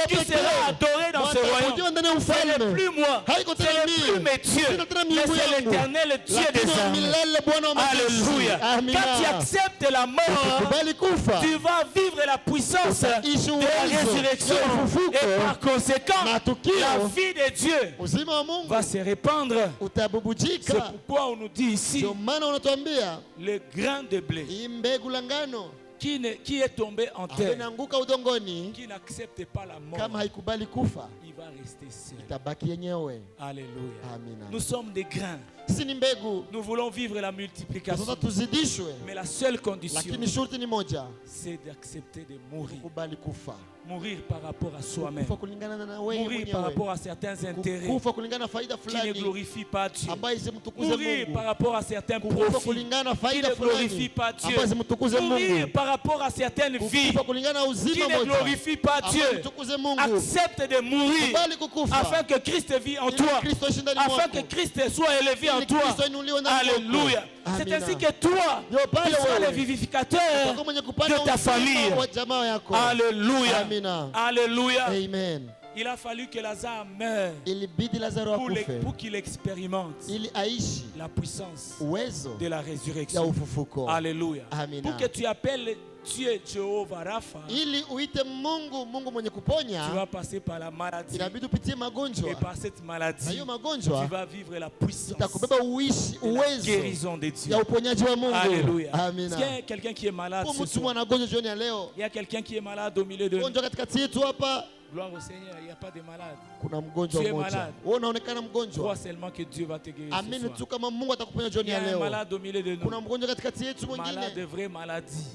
qui sera adoré dans ce royaume, tena Ce ufalme. n'est plus moi, Haiko ce tena n'est plus mimi. mes dieux, Sina tena mais miungu c'est yangu. l'Éternel, Dieu Lakini des wa armées. milele Bwana wa majeshi. Alléluia. Amina. Quand tu acceptes la mort, Ukikubali kufa, tu vas vivre la puissance utaishi de la uwezo résurrection. ya ufufuko. Et par conséquent, Matukio. la vie de Dieu uzima wa Mungu va se répandre. C'est utabubujika. pourquoi on nous dit ici, Ndio maana unatuambia le grain de blé hii mbegu la ngano qui est tombé en ambayo terre, inaanguka udongoni, qui n'accepte pas la mort, kama haikubali kufa il va rester seul. itabaki yenyewe. Alléluia. Amina. Nous sommes des grains. Sisi ni mbegu, Nous voulons vivre la multiplication. sasa tuzidishwe, Mais la seule condition, lakini shurti ni moja, c'est d'accepter de mourir. kubali kufa. Mourir par rapport à soi-même. Kufa kulingana na wewe Mourir par mwenyewe, rapport à certains intérêts kufa kulingana na faida qui ne fulani glorifient pas Dieu. ambayo isimtukuze Mourir Mungu, par rapport à certains kufa profits kulingana na qui faida ne glorifient fulani pas Dieu. ambayo isimtukuze Mourir Mungu, par rapport à certaines vies kufa kulingana na qui uzima ne moja glorifient pas ambayo Dieu. isimtukuze Mungu. Accepte de mourir Kubali kukufa afin que Christ vit en ili toi. Kristo aishi ndani Afin mwako, que Christ soit élevé en ili toi. Kristo inuliwe ndani mwako. Alléluia. C'est Amina. ainsi que toi, Ndio pale tu seras le wewe vivificateur utakuwa mwenye kupanda de ta uzima famille. wa jamaa yako. Alléluia. Amina. Alléluia. Amen. Il a fallu que Lazare meure Ilibidi Lazaro akufe pour qu'il expérimente ili aishi la puissance uwezo de la ya résurrection. ufufuko. Alléluia. Amina. Pour que tu appelles Dieu Jehovah Rapha, Ili uite Mungu Mungu mwenye tu kuponya, vas passer par la maladie. inabidi upitie Et magonjwa, par cette na maladie, hiyo tu magonjwa vas vivre la puissance itakubeba uishi de la uwezo guérison de Dieu. ya uponyaji wa Mungu. Alléluia. Est-ce Amina. qu'il y a quelqu'un qui est malade Kwa ce mtu soir? mwanagonjwa jioni ya leo, Il y a quelqu'un qui est malade au milieu de nous. mgonjwa katikati yetu hapa, Gloire au Seigneur, il n'y a pas de malade. kuna mgonjwa Tu es mmoja. malade. Wewe unaonekana Crois mgonjwa, seulement que Dieu va te guérir ce amini soir. tu kama Mungu atakuponya jioni Il y ya a un leo. malade au milieu de nous. Kuna mgonjwa katikati yetu Malade de mwingine, vraie maladie.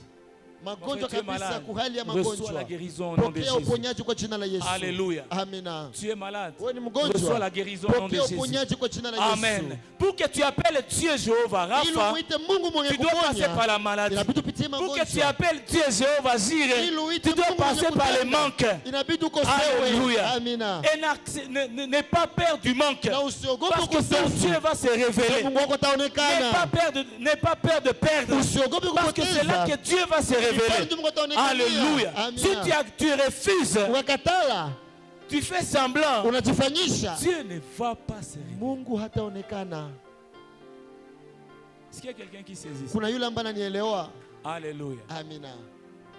magonjwa Tu es kabisa, malade. kuhali ya Reçois magonjwa. la guérison au nom de Pokea Jésus. uponyaji kwa jina la Yesu. Alléluia. Amina. Tu es malade. Wewe ni Reçois mgonjwa, la guérison au nom de pokea Jésus. uponyaji kwa jina la Yesu. Amen. Pour que tu appelles Dieu Jéhovah Ili Rapha, umuite Mungu mwenye tu dois passer par kuponya, la maladie. inabidi upitie Pour que tu magonjwa. appelles Dieu Jéhovah Jireh, Ili uite tu dois Mungu mwenye passer par les kutenda, manques. inabidi ukosewe. Alléluia. Amina. Et n'aie pas peur du manque. Na usiogope Parce que ton ukosefu. Dieu va se révéler. Mungu wako N'aie pas ataonekana. peur de perdre. Usiogope Parce que c'est là kupoteza. que Dieu va se révéler. Mungu ataonekana. Alléluia. Si Amina. tu refuses, Ukakatala, tu fais semblant, unajifanyisha, Dieu ne va pas se révéler. Mungu hataonekana. Est-ce qu'il y a quelqu'un qui saisit ça? Kuna yule ambaye ananielewa. Alléluia. Amina.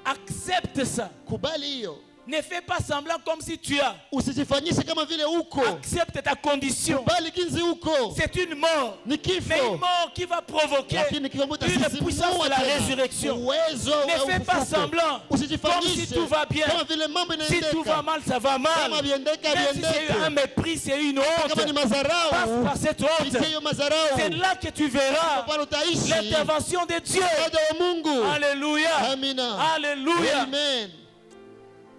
Accepte ça. Kubali hiyo. Ne fais pas semblant comme si tu as. Usijifanyishe kama vile uko. Accepte ta condition. Kubali jinsi uko. C'est une mort. Ni Mais une kifo. mort qui va provoquer Lakini kifo ambacho une kitasisimua puissance de la tena. résurrection. Uwezo Ne wa fais pas ufufuko. semblant comme si Usijifanyishe tout va bien. kama vile mambo Si tout va inaendeka. mal, ça va mal. Kama viendeka Même si c'est un viendeke. mépris, c'est une Kama ni honte. Passe mazarau. par cette honte. Pitia hiyo mazarau. C'est là que tu verras Pale utaishi. l'intervention de Dieu. Msaada wa Mungu. Alléluia. Amina. Alléluia. Amen.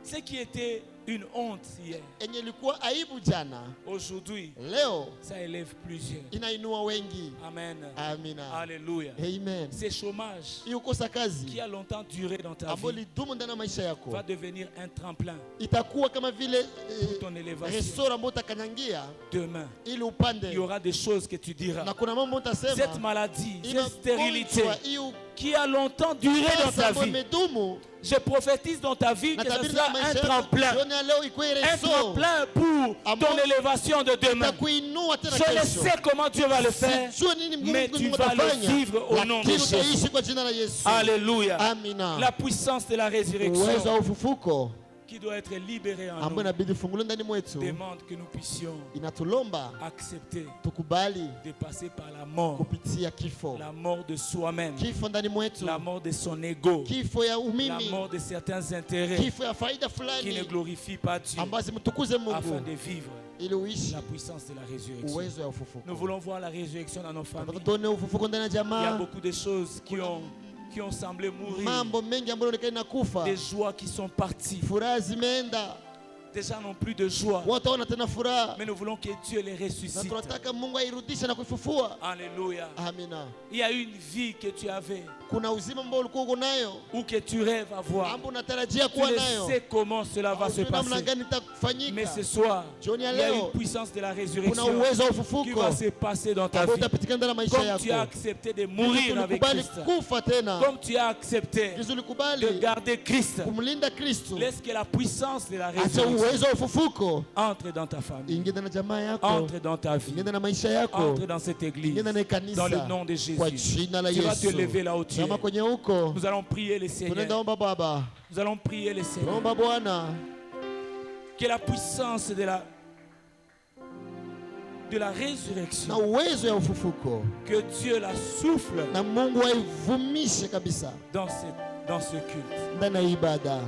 Ce qui était une honte hier, Enye ilikuwa aibu jana, aujourd'hui, leo ça élève plusieurs. inainua wengi. Amen. Amina. Alléluia. Amen. Ce chômage Hiyo kosa qui kazi a longtemps duré dans ta ambayo vie lidumu ndani ya maisha yako va devenir un tremplin itakuwa kama vile pour ton élévation. resora ambayo utakanyangia Demain, ili il upande, y aura des choses que tu diras. na kuna mambo Cette utasema, maladie, hii cette stérilité magonjwa, hii qui a longtemps duré dans ukasa ta ambayo vie, imedumu, je prophétise dans ta vie na que ce tabiri sera na un maisha yako tremplin. jioni ya leo ikuwe Un reso tremplin pour ton Amon- élévation de demain. itakuinua tena Je ne kesho. sais comment Dieu va le faire, Sijui nini Mungu mais tu Mungu vas le atafanya, vivre au nom de lakini Jésus. utaishi kwa jina la Yesu. Alléluia. Amina. La puissance de la Uwezo résurrection wa ufufuko qui doit être libérée en ambayo nous inabidi funguliwe ndani mwetu demande que nous puissions inatulomba accepter tukubali de passer par la mort. kupitia kifo, La mort de soi-même, kifo ndani mwetu, la mort de son ego, kifo ya la umimi, mort de certains intérêts kifo ya faida qui ne fulani glorifient pas Dieu, ambazo zimtukuze afin Mungu de vivre ili uishi la puissance de la résurrection. uwezo ya ufufuko. Nous voulons voir la résurrection dans nos familles. Tuone ufufuko ndani ya Il y a jamaa, beaucoup de choses qui ont semblé mourir, mambo mengi ambayo yanaonekana kufa, des joies qui sont parties. furaha zimeenda, Des gens n'ont plus de joie, watu hawana tena furaha, mais nous voulons que Dieu les na ressuscite. tunataka Mungu airudishe na kuifufua. Alléluia. Amina. Il y a une vie que tu avais Kuna uzima ambao ulikuwa uko nayo ou que tu rêves avoir. ambao unatarajia Tu kuwa ne nayo, sais comment cela va se haujui namna passer. gani Mais itakufanyika. ce soir, Jioni il ya y a leo une puissance de la kuna résurrection uwezo wa qui ufufuko va se passer dans ta ambao vie. utapitikana ndani ya maisha Comme tu as yako. accepté de mourir avec Ulikubali Christ, kufa tena, comme tu as accepté Yesu de ulikubali garder Christ, kumlinda Kristo, laisse que la puissance de la acha résurrection uwezo wa ufufuko, entre dans ta famille, ingia na jamaa yako, entre dans ta vie, ingia na maisha yako, entre dans cette église, ingia na kanisa, dans le nom de kwa Jésus. jina la Tu vas te Yesu. lever là où tu es. Kama kwenye huko, Nous allons prier le Seigneur. tunaenda omba Baba, Nous allons prier le Seigneur. omba Bwana, Que la puissance de la résurrection, na uwezo ya ufufuko, que Dieu la souffle na Mungu aivumishe kabisa dans ce culte. ndani ya ibada.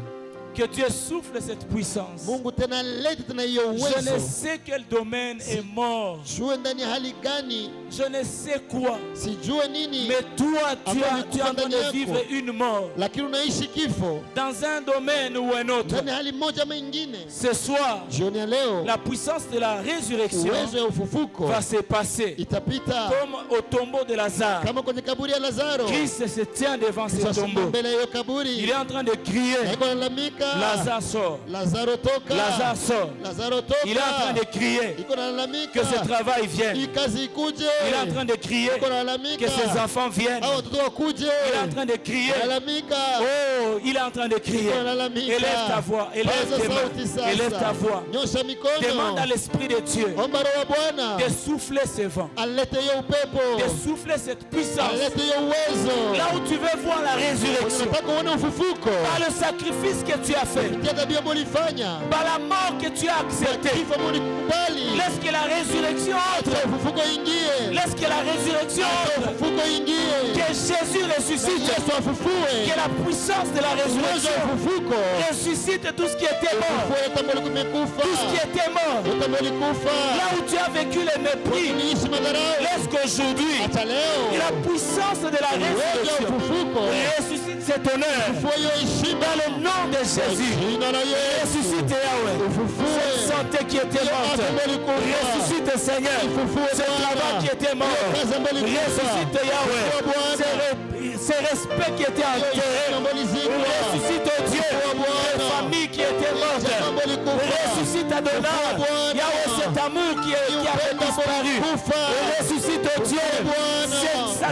Que Dieu souffle cette puissance. Mungu tena lete tena hiyo Je ne uwezo. sais quel domaine est mort. Jue ndani ya hali gani, Je ne sais quoi. sijue nini, Mais toi, tu es en train de vivre une mort. lakini unaishi kifo Dans un domaine ou un autre. ndani ya hali moja ama ingine. Ce soir, Jioni ya leo, la puissance de la résurrection uwezo ya ufufuko va se passer. itapita Comme au tombeau de Lazare. kama kwenye kaburi ya Lazaro. Christ se tient devant ce Sasa tombeau. mbele ya hiyo Il kaburi, est en train de crier. na iko nalalamika, Lazare sort. Lazaro toka, Lazare sort. Lazaro toka. Il est en train de crier Iko nalalamika, que ce travail vienne. hii kazi ikuje. Il est en train de crier Iko nalalamika, que ses enfants viennent. hao watoto wakuje. Il est en train de crier. Nalalamika, Oh, il est en train de crier. iko nalalamika. Élève ta voix, élève Paza tes sauti mains, sasa. élève ta voix. Nyosha mikono. Demande à l'Esprit de Dieu Omba Roho wa Bwana de souffler ce vent, alete hiyo upepo, de souffler cette puissance. alete hiyo uwezo. Là où tu veux voir la résurrection, Unataka uone ufufuko, par le sacrifice que tu as fait, kupitia tabia ambayo ulifanya, par la mort que tu as acceptée. kifo ambayo ulikubali. Laisse que la résurrection Acha entre. ufufuko ingie, Laisse que la résurrection acha entre. ufufuko ingie, Que Jésus ressuscite. Yesu afufue, Que la puissance de la uwezo wa résurrection ufufuko ressuscite tout ce qui était mort. ufue yote ambayo kumekufa, Tout ce qui était mort. yote ambayo ulikufa, Là où tu as vécu le mépris. uliishi madharau. Laisse qu'aujourd'hui, Acha leo la puissance de la uwezo wa résurrection ufufuko ressuscite cet honneur. ufue hiyo heshima Dans le nom de Jésus. jina la Yesu. Ressuscite Yahweh. Cette Ufufue santé qui était morte. Ressuscite Seigneur. Ce travail qui était mort. Ressuscite Yahweh. Ce respect qui était enterré. Ressuscite Dieu. Les familles qui étaient mortes. Ressuscite Adonai. Yahweh, cet amour qui avait disparu. Ressuscite Dieu.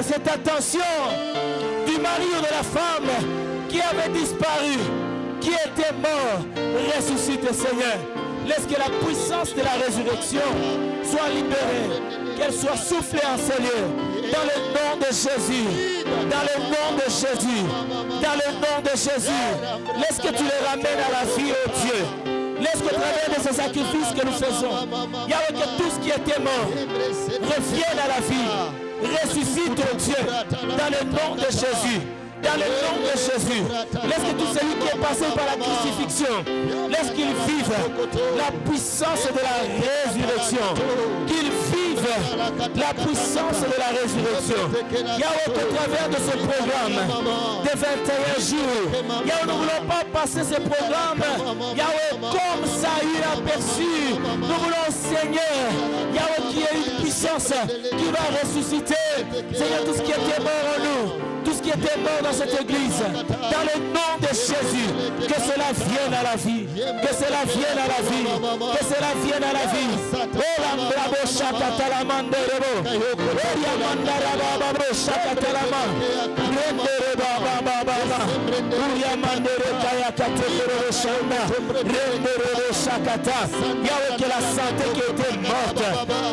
Cette attention du mari ou de la femme qui avait disparu, qui était mort. Ressuscite Seigneur. Laisse que la puissance de la résurrection soit libérée, qu'elle soit soufflée en ces lieux. Dans le nom de Jésus, dans le nom de Jésus, dans le nom de Jésus. Laisse que tu les ramènes à la vie, oh Dieu. Laisse qu'au travers de ces sacrifices que nous faisons, Yahweh, que tout ce qui était mort revienne à la vie. Ressuscite, oh Dieu, dans le nom de Jésus. Dans le nom de Jésus, laisse que tout celui qui est passé par la crucifixion, laisse qu'il vive la puissance de la résurrection. Qu'il vive la puissance de la résurrection. Yahweh, au travers de ce programme de 21 jours, Yahweh, nous ne voulons pas passer ce programme, Yahweh, comme ça il a aperçu. Nous voulons, Seigneur, Yahweh, qui est une puissance qui va ressusciter, Seigneur, tout ce qui était mort en nous. Tout ce qui était mort dans cette église, dans le nom de Jésus, que cela vienne à la vie, que cela vienne à la vie, que cela vienne à la vie. Oh la bravo shakatalamande rebo, oh ya mandara babo shakatalama, rendere baba baba, oh ya mandere kaya katekere shanda, rendere shakata. Yahweh, que la santé qui était morte,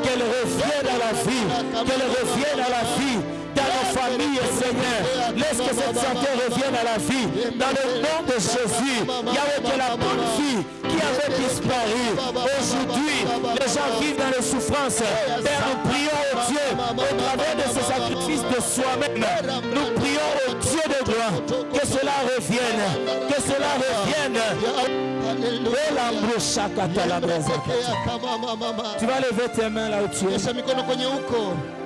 qu'elle revienne à la vie, qu'elle revienne à la vie. Dans nos familles, Seigneur, laisse que cette santé revienne à la vie. Dans le nom de Jésus, Yahweh, que la bonne vie qui avait disparu, aujourd'hui, les gens vivent dans les souffrances. Père, nous prions au Dieu, au travers de ce sacrifice de soi-même, nous prions au Dieu de gloire, que cela revienne, que cela revienne. Tu vas lever tes mains là où tu es.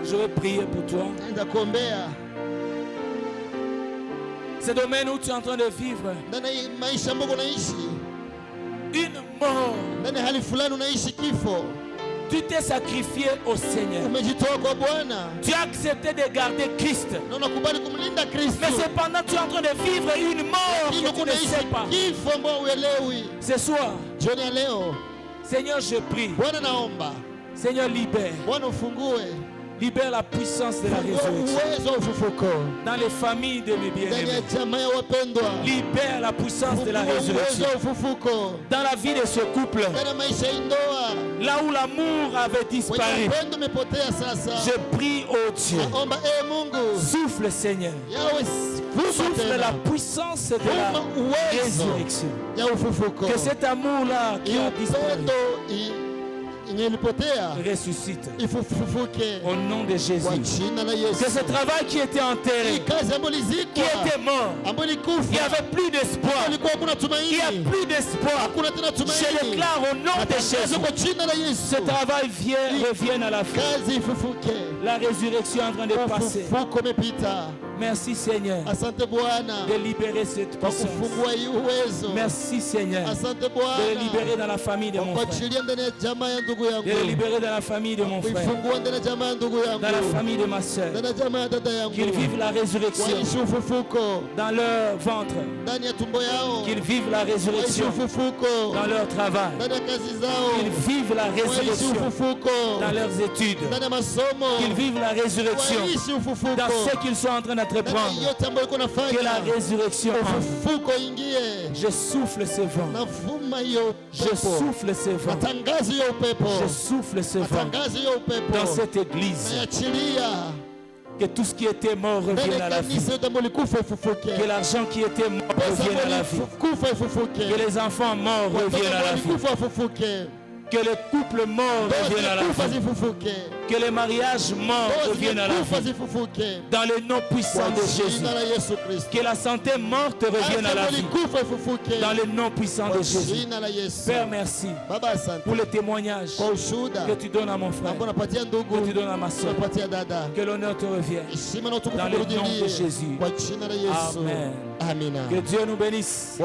Je vais prier pour toi. Ce domaine où tu es en train de vivre une mort. Tu t'es sacrifié au Seigneur. Tu as accepté de garder Christ. Mais cependant, tu es en train de vivre une mort que tu ne sais pas. Ce soir, Seigneur, je prie. Seigneur, libère. Libère la puissance de la résurrection. Dans les familles de mes bien-aimés. Libère la puissance de la résurrection. Dans la vie de ce couple. Là où l'amour avait disparu. Je prie au Dieu. Souffle, Seigneur. Souffle la puissance de la résurrection. Que cet amour-là qui a disparu ressuscite au nom de Jésus. Que ce travail qui était enterré, qui était mort, il n'y avait plus d'espoir, il n'y a plus d'espoir, je déclare au nom de Jésus, ce travail revienne à la vie. La résurrection est en train de passer. Merci Seigneur de libérer cette puissance. Merci Seigneur de le libérer dans la famille de mon frère. De le libérer dans la famille de mon frère. Dans la famille de ma soeur. Qu'ils vivent la résurrection dans leur ventre. Qu'ils vivent la résurrection dans leur travail. Qu'ils vivent la résurrection dans leurs études. Qu'ils vivent la résurrection dans ce qu'ils sont en train d'entreprendre. Que la résurrection entre. Je souffle ce vent. Je souffle ce vent. Je souffle ce vent dans cette église. Que tout ce qui était mort revienne à la vie. Que l'argent qui était mort revienne à la vie. Que les enfants morts reviennent à la vie. Que les couples morts reviennent à la vie. Que les mariages morts reviennent à la vie. Dans le nom puissant de Jésus. Que la santé morte revienne à la vie. Dans le nom puissant de Jésus. Père, merci pour le témoignage que tu donnes à mon frère. Que tu donnes à ma soeur. Que l'honneur te revienne. Dans le nom de Jésus. Amen. Que Dieu nous bénisse.